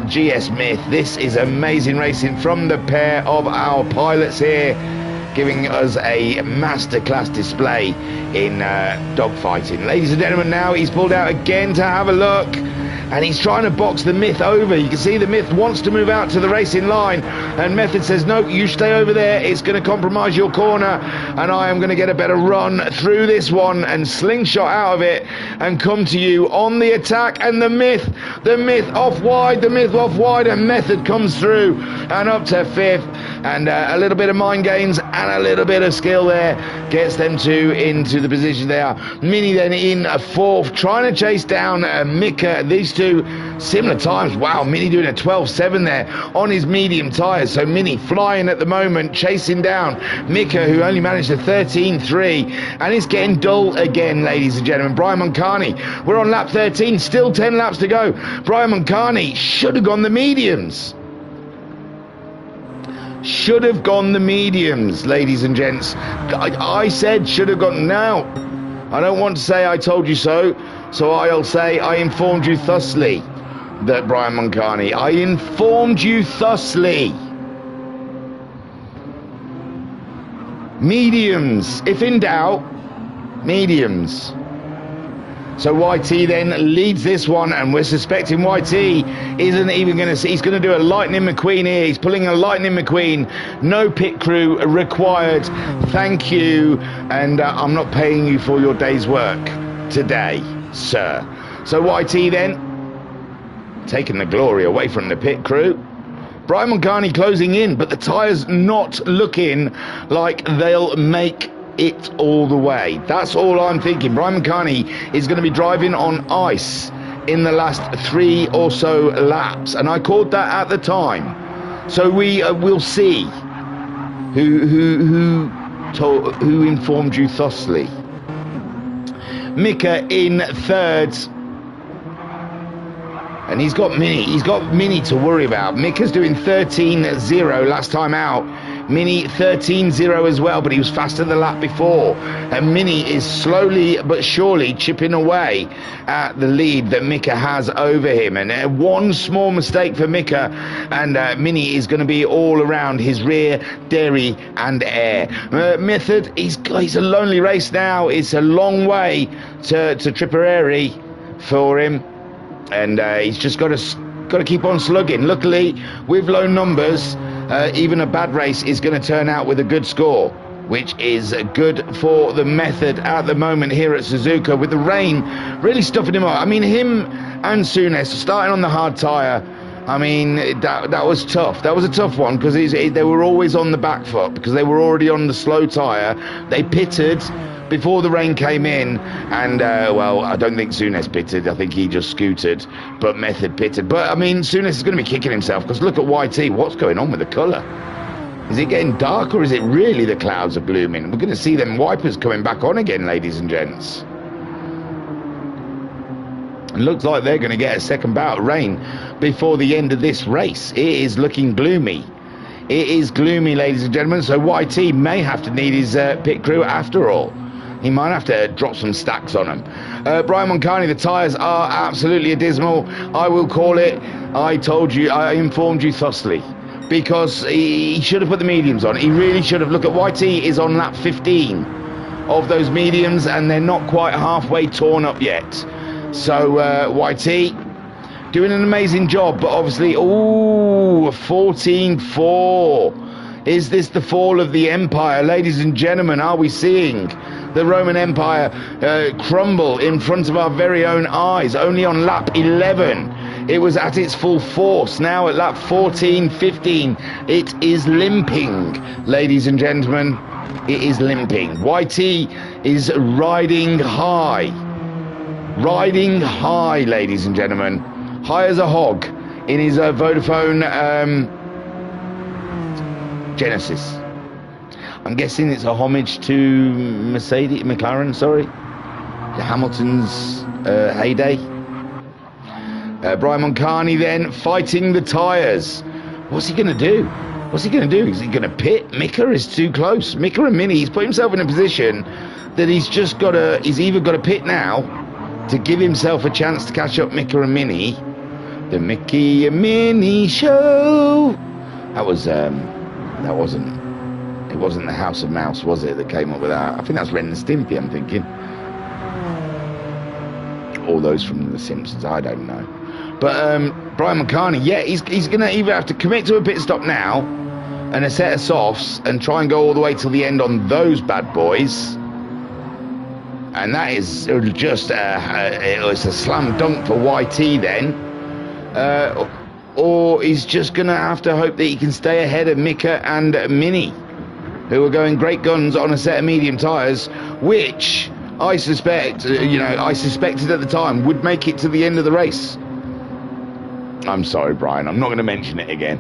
GS Myth. This is amazing racing from the pair of our pilots here, giving us a masterclass display in dogfighting. Ladies and gentlemen, now he's pulled out again to have a look, and he's trying to box the Myth over. You can see the Myth wants to move out to the racing line, and Method says, no, you stay over there. It's going to compromise your corner, and I am going to get a better run through this one and slingshot out of it and come to you on the attack. And the Myth off wide, and Method comes through and up to fifth. And a little bit of mind games and a little bit of skill there gets them two into the position they are. Mini then in fourth, trying to chase down Mika. These two similar times. Wow, Mini doing a 12.7 there on his medium tyres. So Mini flying at the moment, chasing down Mika, who only managed a 13.3. And it's getting dull again, ladies and gentlemen. Brian Moncani, we're on lap 13, still 10 laps to go. Brian Moncani should have gone the mediums. Should have gone the mediums, ladies and gents. I said should have gone. Now, I don't want to say I told you so, so I'll say I informed you thusly, that Brian Moncani. I informed you thusly. Mediums. If in doubt, mediums. So YT then leads this one, and we're suspecting YT isn't even going to see. He's going to do a Lightning McQueen here. He's pulling a Lightning McQueen. No pit crew required. Thank you. And I'm not paying you for your day's work today, sir. So YT then taking the glory away from the pit crew. Brian Moncani closing in, but the tyres not looking like they'll make it all the way. That's all I'm thinking. Brian Moncani is going to be driving on ice in the last 3 or so laps, and I called that at the time. So we will see who informed you thusly. Mika in third, and he's got Mini to worry about. Mika's doing 13.0 last time out. Mini 13.0 as well, but he was faster the lap before. And Mini is slowly but surely chipping away at the lead that Mika has over him. And one small mistake for Mika, and Mini is going to be all around his rear, dairy and air. Method, he's a lonely race now. It's a long way to Tipperary for him, and he's just got to keep on slugging. Luckily, with low numbers, even a bad race is going to turn out with a good score, which is good for the Method at the moment here at Suzuka, with the rain really stuffing him up. I mean, him and Souness starting on the hard tyre. I mean, that was tough. That was a tough one, because they were always on the back foot, because they were already on the slow tyre. They pitted before the rain came in, and well, I don't think Souness pitted. I think he just scooted, but Method pitted. But I mean, Souness is going to be kicking himself, because look at YT. What's going on with the colour? Is it getting dark, or is it really the clouds are blooming? We're going to see them wipers coming back on again, ladies and gents. It looks like they're going to get a second bout of rain before the end of this race. It is looking gloomy. It is gloomy, ladies and gentlemen. So YT may have to need his pit crew after all. He might have to drop some stacks on him. Brian Moncani, the tyres are absolutely dismal. I will call it. I told you, I informed you thusly. Because he should have put the mediums on. He really should have. Look at YT is on lap 15 of those mediums, and they're not quite halfway torn up yet. So YT doing an amazing job, but obviously, ooh, 14-4. Is this the fall of the empire? Ladies and gentlemen, are we seeing the Roman Empire crumble in front of our very own eyes? Only on lap 11 it was at its full force. Now at lap 14, 15, it is limping, ladies and gentlemen. It is limping. YT is riding high. Riding high, ladies and gentlemen. High as a hog in his Vodafone Genesis. I'm guessing it's a homage to McLaren, sorry. Hamilton's heyday. Brian Moncani then fighting the tyres. What's he going to do? What's he going to do? Is he going to pit? Mika is too close. Mika and Mini, he's put himself in a position that he's either got to pit now to give himself a chance to catch up Mika and Mini. The Mickey and Minnie show. It wasn't the House of Mouse, was it, that came up with that? I think that's Ren and Stimpy, I'm thinking. All those from The Simpsons, I don't know. But Brian Moncani, yeah, he's going to either have to commit to a pit stop now and a set of softs and try and go all the way till the end on those bad boys. And that is just it's a slam dunk for YT then. Or he's just going to have to hope that he can stay ahead of Mika and Mini, who are going great guns on a set of medium tyres, which I suspect, I suspected at the time would make it to the end of the race. I'm sorry, Brian. I'm not going to mention it again.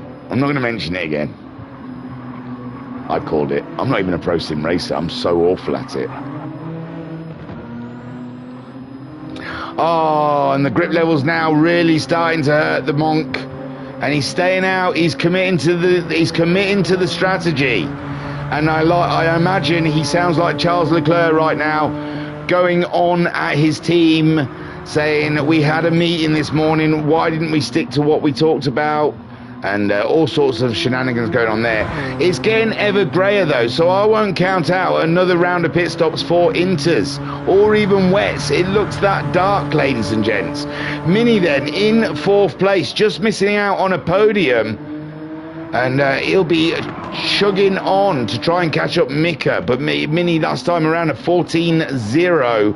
I called it. I'm not even a pro sim racer. I'm so awful at it. Oh, and the grip level's now really starting to hurt the Monk. And he's staying out. He's committing to the strategy. And I imagine he sounds like Charles Leclerc right now, going on at his team, saying, we had a meeting this morning, why didn't we stick to what we talked about? And all sorts of shenanigans going on there. It's getting ever greyer though, so I won't count out another round of pit stops for Inters or even wets. It looks that dark, ladies and gents. Mini then in fourth place, just missing out on a podium. And he'll be chugging on to try and catch up Mika. But Mini last time around a 14-0.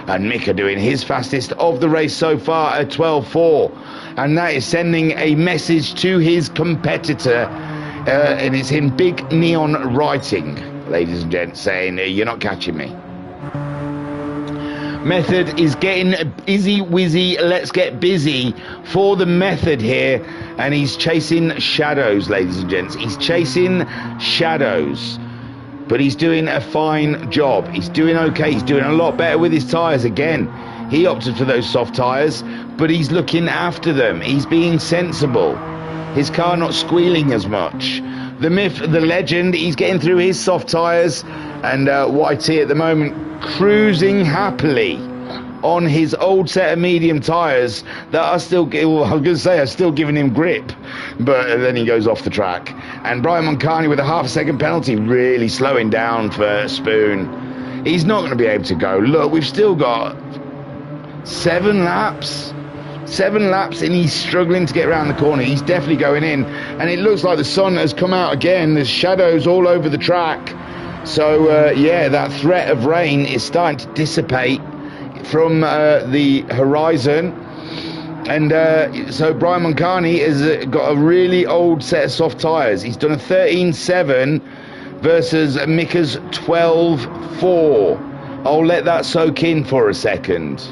And Mika doing his fastest of the race so far at 12.4. And that is sending a message to his competitor. And it's in big neon writing, ladies and gents, saying, you're not catching me. Method is getting busy wizzy. Let's get busy for the Method here. And he's chasing shadows, ladies and gents. He's chasing shadows. But he's doing a fine job. He's doing okay. He's doing a lot better with his tyres again. He opted for those soft tyres, but he's looking after them. He's being sensible. His car not squealing as much. The myth, the legend, he's getting through his soft tyres. And YT at the moment cruising happily on his old set of medium tyres that are still, are still giving him grip. But then he goes off the track. And Brian Moncani with a half-second penalty, really slowing down for Spoon. He's not going to be able to go. Look, we've still got 7 laps, and he's struggling to get around the corner. He's definitely going in. And it looks like the sun has come out again. There's shadows all over the track. So, yeah, that threat of rain is starting to dissipate from the horizon. And so Brian Moncani has got a really old set of soft tyres. He's done a 13.7 versus Mika's 12.4. I'll let that soak in for a second.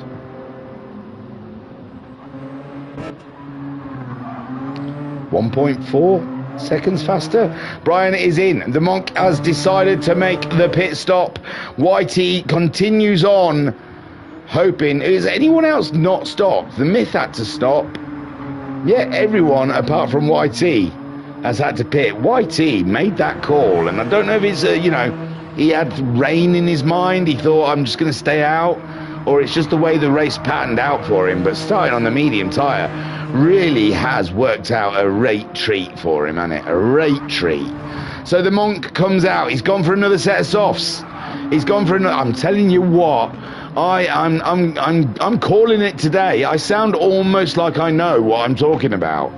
.4 seconds faster. Brian is in. The Monk has decided to make the pit stop. YT continues on, hoping. Is anyone else not stopped? The Myth had to stop. Yeah, everyone apart from YT has had to pit. YT made that call, and I don't know if it's he had rain in his mind. He thought, I'm just going to stay out, or it's just the way the race patterned out for him. But starting on the medium tyre really has worked out a rate treat for him, hasn't it? A rate treat. So the Monk comes out. He's gone for another set of softs. He's gone for another. I'm telling you what, I'm calling it today. I sound almost like I know what I'm talking about.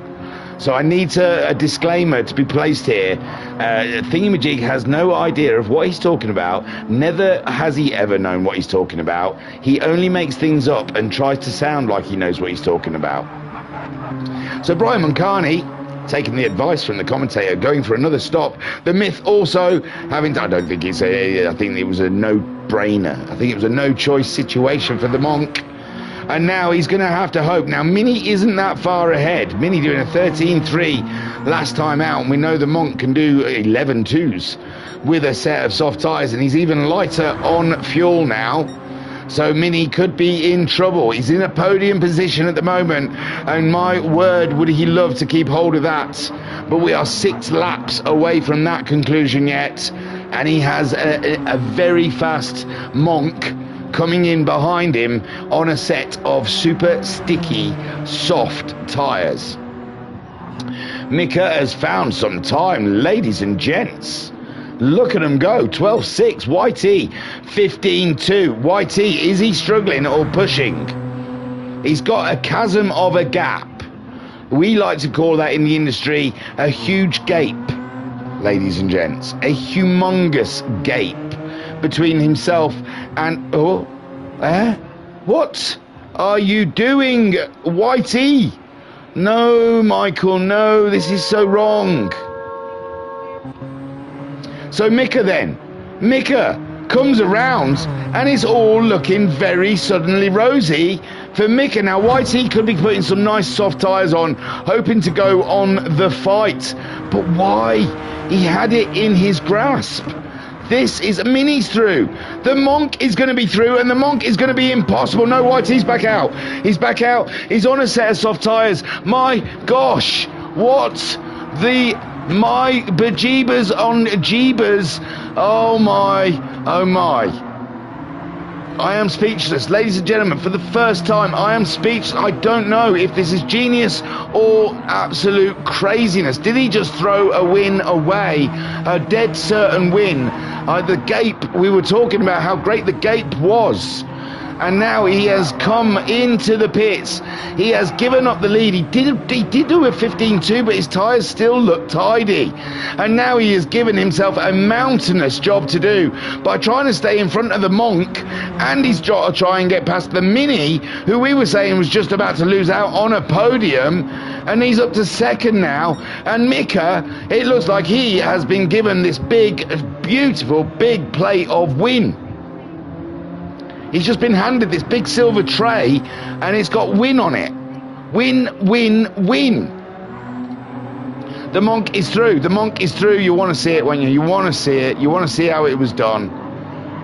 So I need a disclaimer to be placed here. Thingamajig has no idea of what he's talking about. Never has he ever known what he's talking about. He only makes things up and tries to sound like he knows what he's talking about. So Brian Moncani, taking the advice from the commentator, going for another stop. The Myth also having to, I think it was a no-brainer. I think it was a no-choice situation for the Monk. And now he's going to have to hope. Now, Mini isn't that far ahead. Mini doing a 13.3 last time out, and we know the Monk can do 11.2s with a set of soft tyres, and he's even lighter on fuel now. So Mini could be in trouble. He's in a podium position at the moment, and my word, would he love to keep hold of that. But we are 6 laps away from that conclusion yet, and he has a very fast Monk coming in behind him on a set of super sticky soft tyres. Mika has found some time, ladies and gents. Look at him go. 12.6. YT 15.2. YT, is he struggling or pushing? He's got a chasm of a gap. We like to call that in the industry a huge gape, ladies and gents. A humongous gape between himself and... what are you doing, YT? No, Michael, no, this is so wrong. So Mika then. Mika comes around and it's all looking very suddenly rosy for Mika. Now YT could be putting some nice soft tyres on, hoping to go on the fight. But why? He had it in his grasp. This is Mini's through. The Monk is going to be through, and the Monk is going to be impossible. No, YT's back out. He's back out. He's on a set of soft tyres. My gosh, what the... my bejeebers on jeebers. Oh my, oh my. I am speechless, ladies and gentlemen. For the first time, I am speechless. I don't know if this is genius or absolute craziness. Did he just throw a win away? A dead certain win. The gape, we were talking about how great the gape was. And now he has come into the pits. He has given up the lead. He did do a 15.2, but his tyres still look tidy. And now he has given himself a mountainous job to do by trying to stay in front of the Monk, and he's got to try and get past the Mini, who we were saying was just about to lose out on a podium. And he's up to second now. And Mika, it looks like he has been given this big, beautiful, big plate of win. He's just been handed this big silver tray, and it's got win on it. Win, win, win. The Monk is through. The Monk is through. You want to see it, when you want to see it. You want to see how it was done.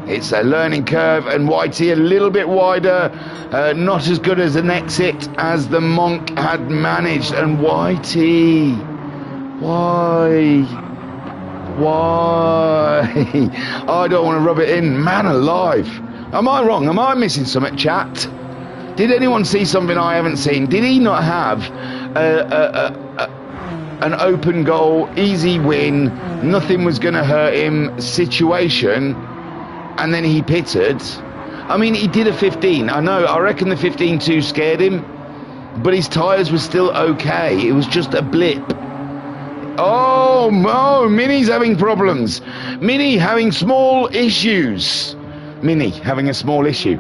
It's a learning curve, and YT a little bit wider. Not as good as an exit as the Monk had managed. And YT, why? I don't want to rub it in. Man alive. Am I wrong? Am I missing something, chat? Did anyone see something I haven't seen? Did he not have an open goal, easy win, nothing was going to hurt him situation, and then he pitted? I mean, he did a 15. I know, I reckon the 15.2 scared him, but his tyres were still okay. It was just a blip. Oh, Mini's having problems. Mini having small issues. Mini having a small issue.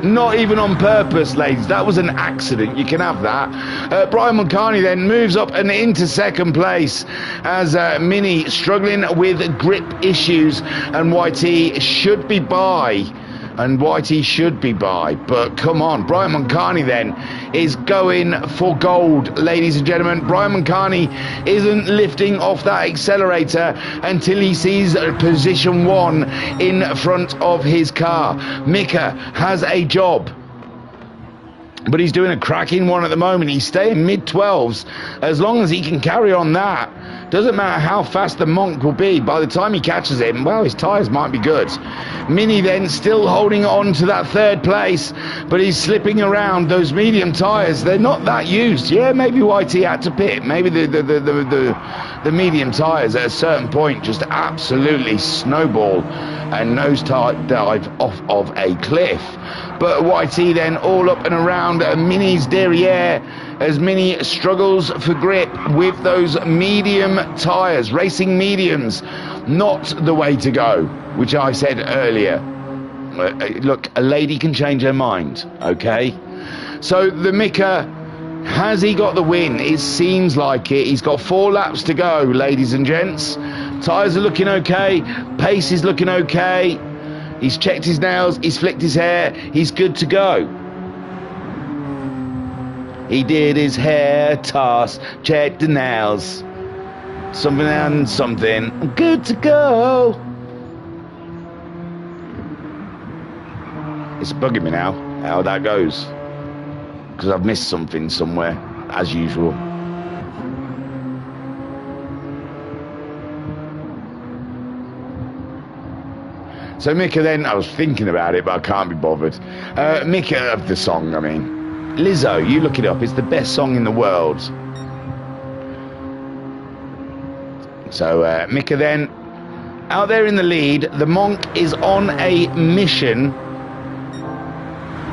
Not even on purpose, ladies. That was an accident. You can have that. Brian Moncani then moves up and into second place as Mini struggling with grip issues, and YT should be by. And YT should be by, but come on, Brian Moncani then is going for gold, ladies and gentlemen. Brian Moncani isn't lifting off that accelerator until he sees position 1 in front of his car. Mika has a job, but he's doing a cracking one at the moment. He's staying mid-12s. As long as he can carry on that, Doesn't matter how fast the Monk will be, by the time he catches him, well, his tyres might be good. Mini then still holding on to that third place, but he's slipping around. Those medium tyres, they're not that used. Yeah, maybe YT had to pit. Maybe the medium tyres at a certain point just absolutely snowball and nose dive off of a cliff. But YT then all up and around Mini's derriere as Mini struggles for grip with those medium tyres. Racing mediums, not the way to go, which I said earlier. Look, a lady can change her mind, okay? So the Mika, has he got the win? It seems like it. He's got 4 laps to go, ladies and gents. Tyres are looking okay. Pace is looking okay. He's checked his nails. He's flicked his hair. He's good to go. He did his hair toss, checked the nails. Something and something. Good to go. It's bugging me now how that goes, because I've missed something somewhere, as usual. So Mika then, I was thinking about it, but I can't be bothered. Mika of the song, I mean. Lizzo, you look it up, it's the best song in the world. So Mika then, out there in the lead. The Monk is on a mission,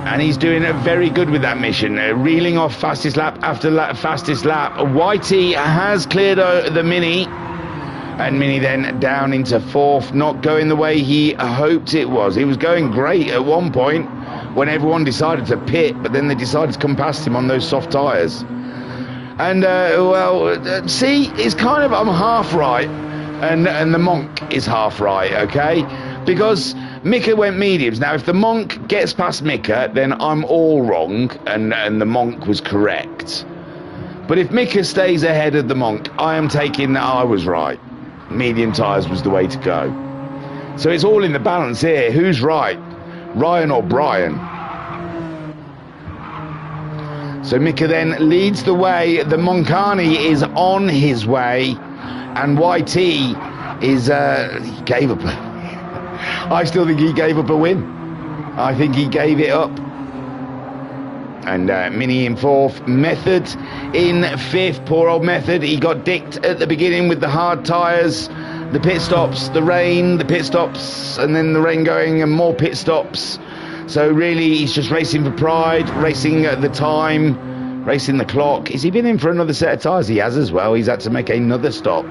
and he's doing very good with that mission, reeling off fastest lap after fastest lap. YT has cleared the Mini, and Mini then down into 4th, not going the way he hoped it was. He was going great at one point when everyone decided to pit, but then they decided to come past him on those soft tyres. And see, it's kind of, I'm half right, and the Monk is half right, okay? Because Mika went mediums. Now, if the Monk gets past Mika, then I'm all wrong, and the Monk was correct. But if Mika stays ahead of the Monk, I am taking that I was right. Medium tyres was the way to go. So it's all in the balance here. Who's right? Ryan or Brian? So Mika then leads the way. The Moncani is on his way, and YT is he gave up. I still think he gave up a win. I think he gave it up. And Mini in 4th, Method in 5th. Poor old Method. He got dicked at the beginning with the hard tyres, the pit stops, the rain, the pit stops, and then the rain going and more pit stops. So really, he's just racing for pride, racing the time, racing the clock. Has he been in for another set of tyres? He has as well. He's had to make another stop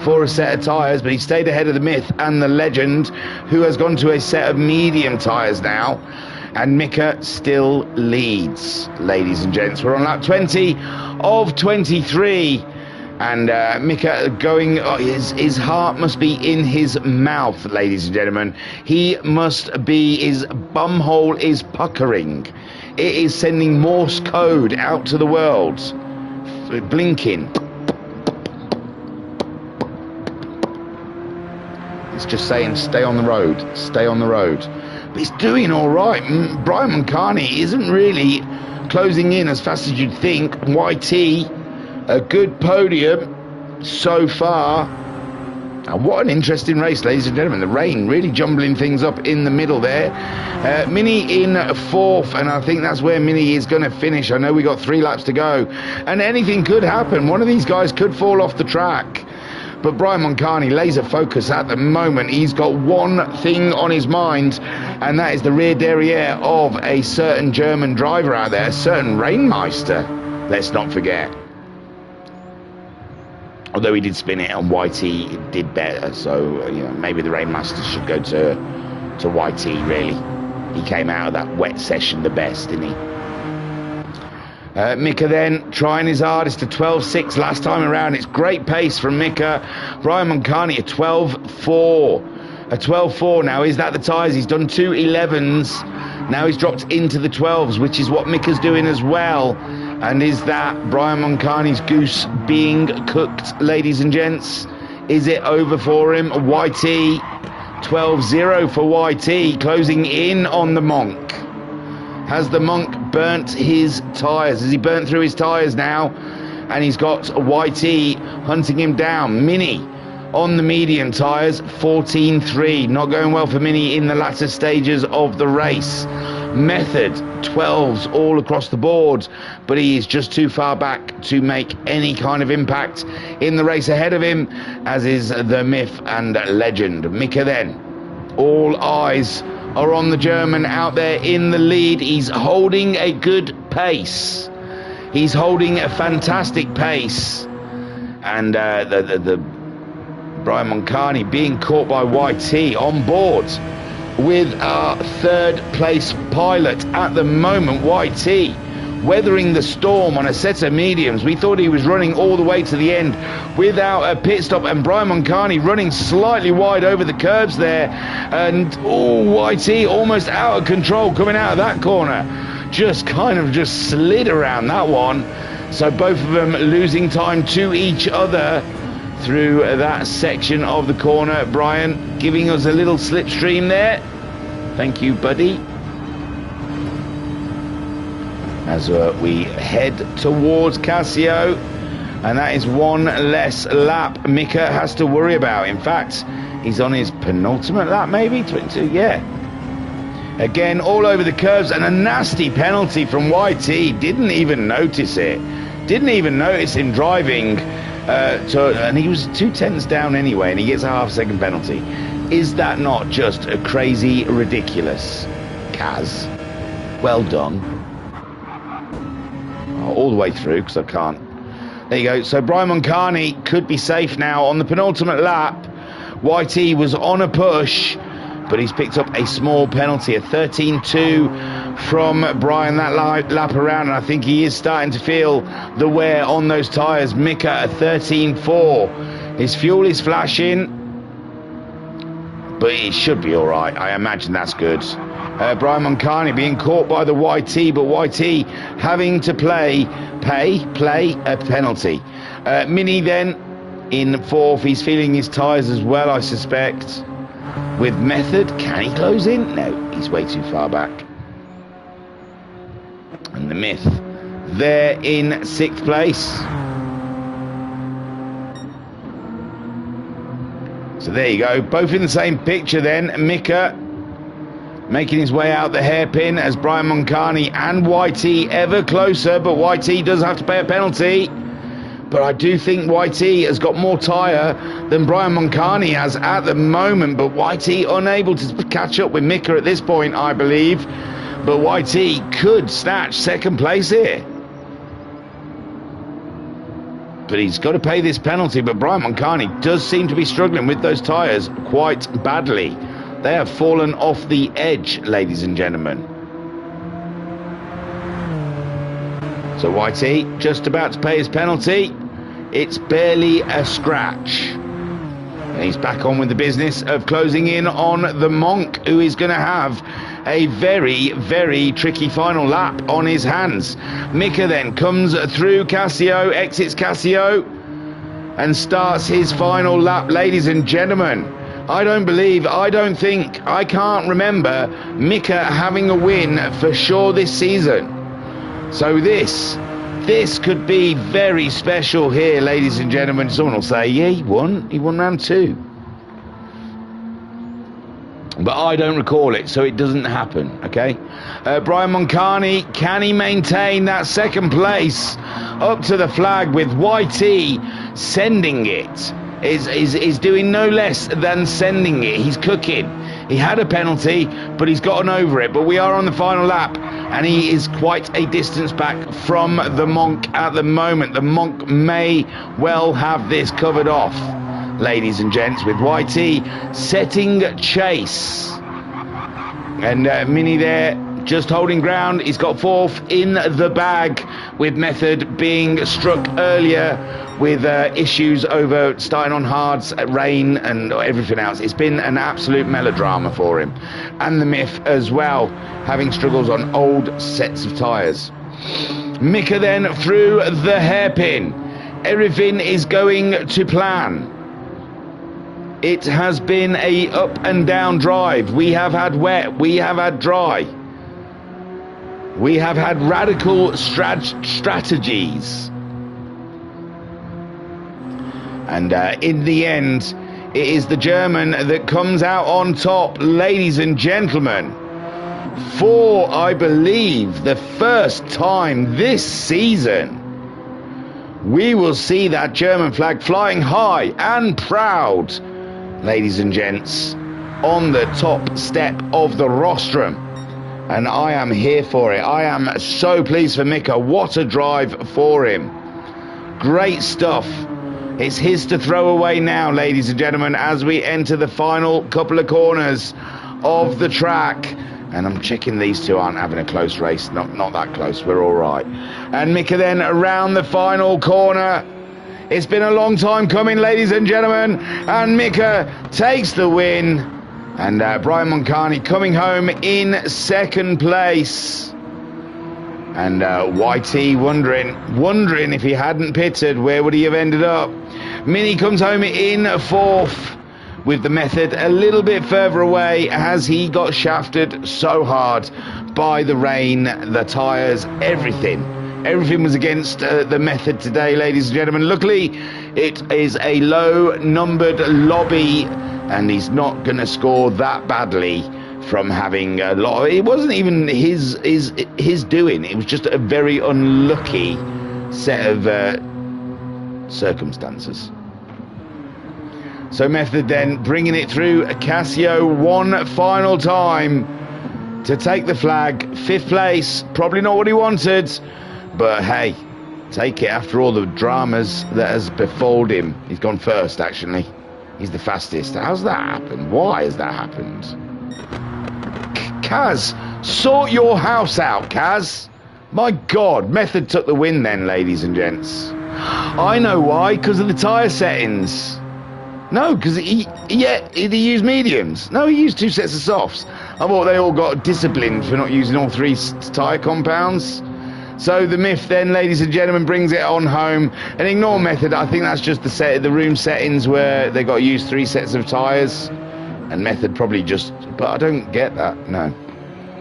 for a set of tyres, but he stayed ahead of the Myth and the Legend, who has gone to a set of medium tyres now. And Mika still leads, ladies and gents. We're on lap 20 of 23. And Mika going, his heart must be in his mouth, ladies and gentlemen. He must be, his bumhole is puckering. It is sending Morse code out to the world. Blinking. It's just saying, stay on the road, stay on the road. But he's doing all right. Brian Moncani isn't really closing in as fast as you'd think. YT, a good podium so far. And what an interesting race, ladies and gentlemen. The rain really jumbling things up in the middle there. Mini in 4th, and I think that's where Mini is going to finish. I know we got 3 laps to go, and anything could happen. One of these guys could fall off the track. But Brian Moncani, laser focus at the moment. He's got one thing on his mind, and that is the rear derriere of a certain German driver out there, a certain Rainmeister, let's not forget. Although he did spin it, and YT did better, so you know, maybe the Rainmaster should go to YT, really. He came out of that wet session the best, didn't he? Mika then trying his hardest to 12.6 last time around. It's great pace from Mika. Brian Moncani a 12.4. A 12.4 now. Is that the tyres? He's done 2 11s. Now he's dropped into the 12s, which is what Mika's doing as well. And is that Brian Moncani's goose being cooked, ladies and gents? Is it over for him? YT 12.0 for YT, closing in on the Monk. Has the Monk burnt his tyres? Has he burnt through his tyres now? And he's got YT hunting him down. Mini on the medium tyres, 14.3. Not going well for Mini in the latter stages of the race. Method, 12s all across the board, but he is just too far back to make any kind of impact in the race ahead of him, as is the myth and legend. Mika then. All eyes are on the German out there in the lead. He's holding a good pace. He's holding a fantastic pace. And the Brian Moncani being caught by YT on board with our third place pilot at the moment. YT weathering the storm on a set of mediums. We thought he was running all the way to the end without a pit stop, and Brian Moncani running slightly wide over the curbs there, and YT almost out of control coming out of that corner. Just slid around that one. So both of them losing time to each other through that section of the corner. Brian giving us a little slipstream there. Thank you, buddy. As we head towards Casio, and that is one less lap Mika has to worry about. In fact, he's on his penultimate lap, maybe 22. Yeah. Again, all over the curves, and a nasty penalty from YT. Didn't even notice it. Didn't even notice him driving. And he was 2/10 down anyway, and he gets a half-second penalty. Is that not just a crazy ridiculous? Kaz, well done. All the way through, because I can't. There you go. So Brian Moncani could be safe now on the penultimate lap. YT was on a push, but he's picked up a small penalty, a 13.2 from Brian that lap around, and I think he is starting to feel the wear on those tyres. Mika, a 13.4. His fuel is flashing, but it should be all right. I imagine that's good. Brian Moncani being caught by the YT, but YT having to play a penalty. Mini then in fourth. He's feeling his tyres as well, I suspect. With Method, can he close in? No, he's way too far back. And the myth there in sixth place. So there you go, both in the same picture then. Mika making his way out the hairpin as Brian Moncani and YT ever closer, but YT does have to pay a penalty. But I do think YT has got more tyre than Brian Moncani has at the moment, but YT unable to catch up with Mika at this point, I believe. But YT could snatch second place here. But he's got to pay this penalty, but Brian Moncani does seem to be struggling with those tyres quite badly. They have fallen off the edge, ladies and gentlemen. So YT just about to pay his penalty. It's barely a scratch. And he's back on with the business of closing in on the Monk, who is going to have a very, very tricky final lap on his hands. Mika then comes through Casio, exits Casio, and starts his final lap, ladies and gentlemen. I can't remember Mika having a win for sure this season. So this could be very special here, ladies and gentlemen. Someone will say, yeah, he won round two. But I don't recall it, so it doesn't happen, okay? Brian Moncani, can he maintain that second place up to the flag with YT sending it? Is doing no less than sending it. He's cooking. He had a penalty, but he's gotten over it. But we are on the final lap, and he is quite a distance back from the Monk at the moment. The Monk may well have this covered off, ladies and gents, with YT setting chase. And Mini there just holding ground. He's got fourth in the bag, with Method being struck earlier with issues over starting on hards, rain and everything else. It's been an absolute melodrama for him. And the Myth as well, having struggles on old sets of tyres. Mika then through the hairpin. Everything is going to plan. It has been a up and down drive. We have had wet, we have had dry. We have had radical strategies. And in the end, it is the German that comes out on top, ladies and gentlemen. For, I believe, the first time this season, we will see that German flag flying high and proud, ladies and gents, on the top step of the rostrum. And I am here for it. I am so pleased for Mika. What a drive for him. Great stuff. It's his to throw away now, ladies and gentlemen, as we enter the final couple of corners of the track. And I'm checking these two aren't having a close race. Not that close. We're all right. And Mika then around the final corner. It's been a long time coming, ladies and gentlemen. And Mika takes the win. And Brian Moncani coming home in second place. And YT wondering if he hadn't pitted, where would he have ended up? Mini comes home in fourth, with the Method a little bit further away as he got shafted so hard by the rain, the tyres, everything. Everything was against the Method today, ladies and gentlemen. Luckily, it is a low-numbered lobby, and he's not going to score that badly from having a lot of, it wasn't even his doing. It was just a very unlucky set of circumstances. So Method then bringing it through Casio one final time to take the flag. Fifth place, probably not what he wanted, but hey, take it after all the dramas that has befalled him. He's gone first, actually. He's the fastest. How's that happened? Why has that happened? Kaz, sort your house out, Kaz. My God, Method took the win then, ladies and gents. I know why, because of the tyre settings. No, because he used mediums. No, he used 2 sets of softs. I thought they all got disciplined for not using all 3 tyre compounds. So the Myth then, ladies and gentlemen, brings it on home. And ignore Method. I think that's just the room settings where they got to use 3 sets of tyres. And Method probably just... But I don't get that, no.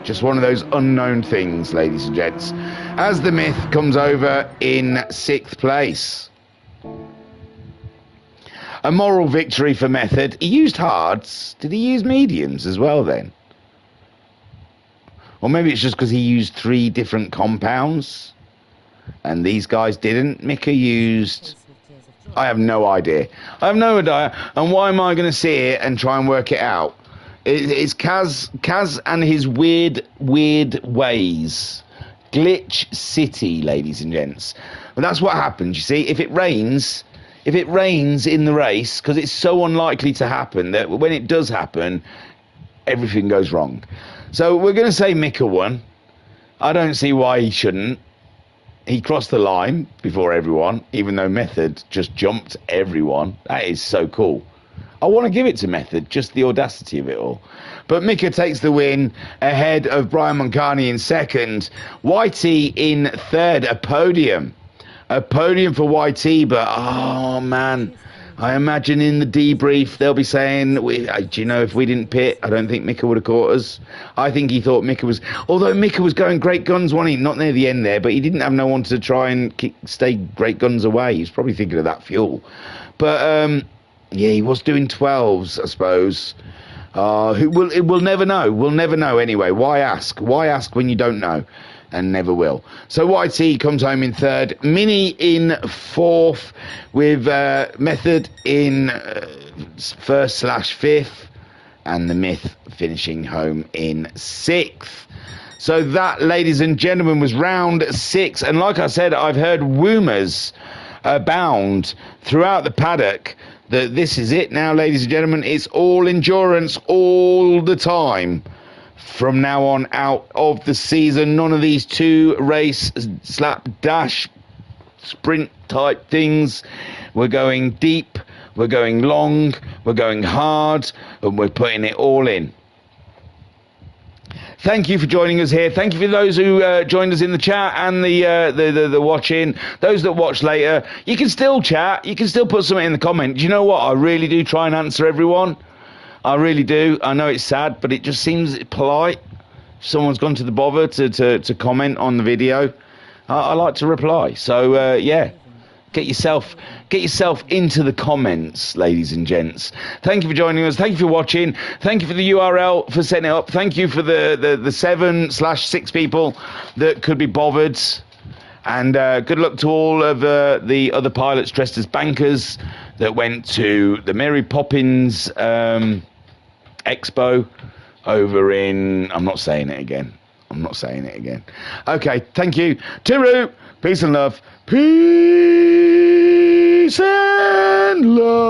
Just one of those unknown things, ladies and gents. As the Myth comes over in 6th place. A moral victory for Method. He used hards. Did he use mediums as well then? Or maybe it's just because he used 3 different compounds and these guys didn't. Mika used... I have no idea. I have no idea. And why am I going to sit here and try and work it out? It's Kaz and his weird ways. Glitch City, ladies and gents. But that's what happens, you see. If it rains in the race, because it's so unlikely to happen that when it does happen, everything goes wrong. So we're going to say Mika won. I don't see why he shouldn't. He crossed the line before everyone, even though Method just jumped everyone. That is so cool. I want to give it to Method, just the audacity of it all. But Mika takes the win ahead of Brian Moncani in second. YT in third, a podium. A podium for YT, but oh man, I imagine in the debrief they'll be saying, do you know, if we didn't pit, I don't think Mika would have caught us. I think he thought Mika was, although Mika was going great guns, wasn't he? Not near the end there, but he didn't have no one to try and stay great guns away. He was probably thinking of that fuel. But yeah, he was doing 12s, I suppose. We'll never know. We'll never know anyway. Why ask? Why ask when you don't know? And never will. So YT comes home in third, Mini in fourth, with Method in first/fifth, and the Myth finishing home in sixth. So that, ladies and gentlemen, was round 6. And like I said, I've heard rumours abound throughout the paddock that this is it now, ladies and gentlemen. It's all endurance all the time. From now on out of the season, none of these 2 race slap dash sprint type things. We're going deep, we're going long, we're going hard, and we're putting it all in. Thank you for joining us here. Thank you for those who joined us in the chat and the watching. Those that watch later, you can still chat. You can still put something in the comment. Do you know what? I really do try and answer everyone. I really do. I know it's sad, but it just seems polite. If someone's gone to the bother to comment on the video, I like to reply. So, yeah, Get yourself into the comments, ladies and gents. Thank you for joining us. Thank you for watching. Thank you for the URL for setting it up. Thank you for the 7/6 people that could be bothered. And good luck to all of the other pilots dressed as bankers that went to the Mary Poppins Expo over in... I'm not saying it again. Okay, thank you. Tooroo. Peace and love. Peace and love.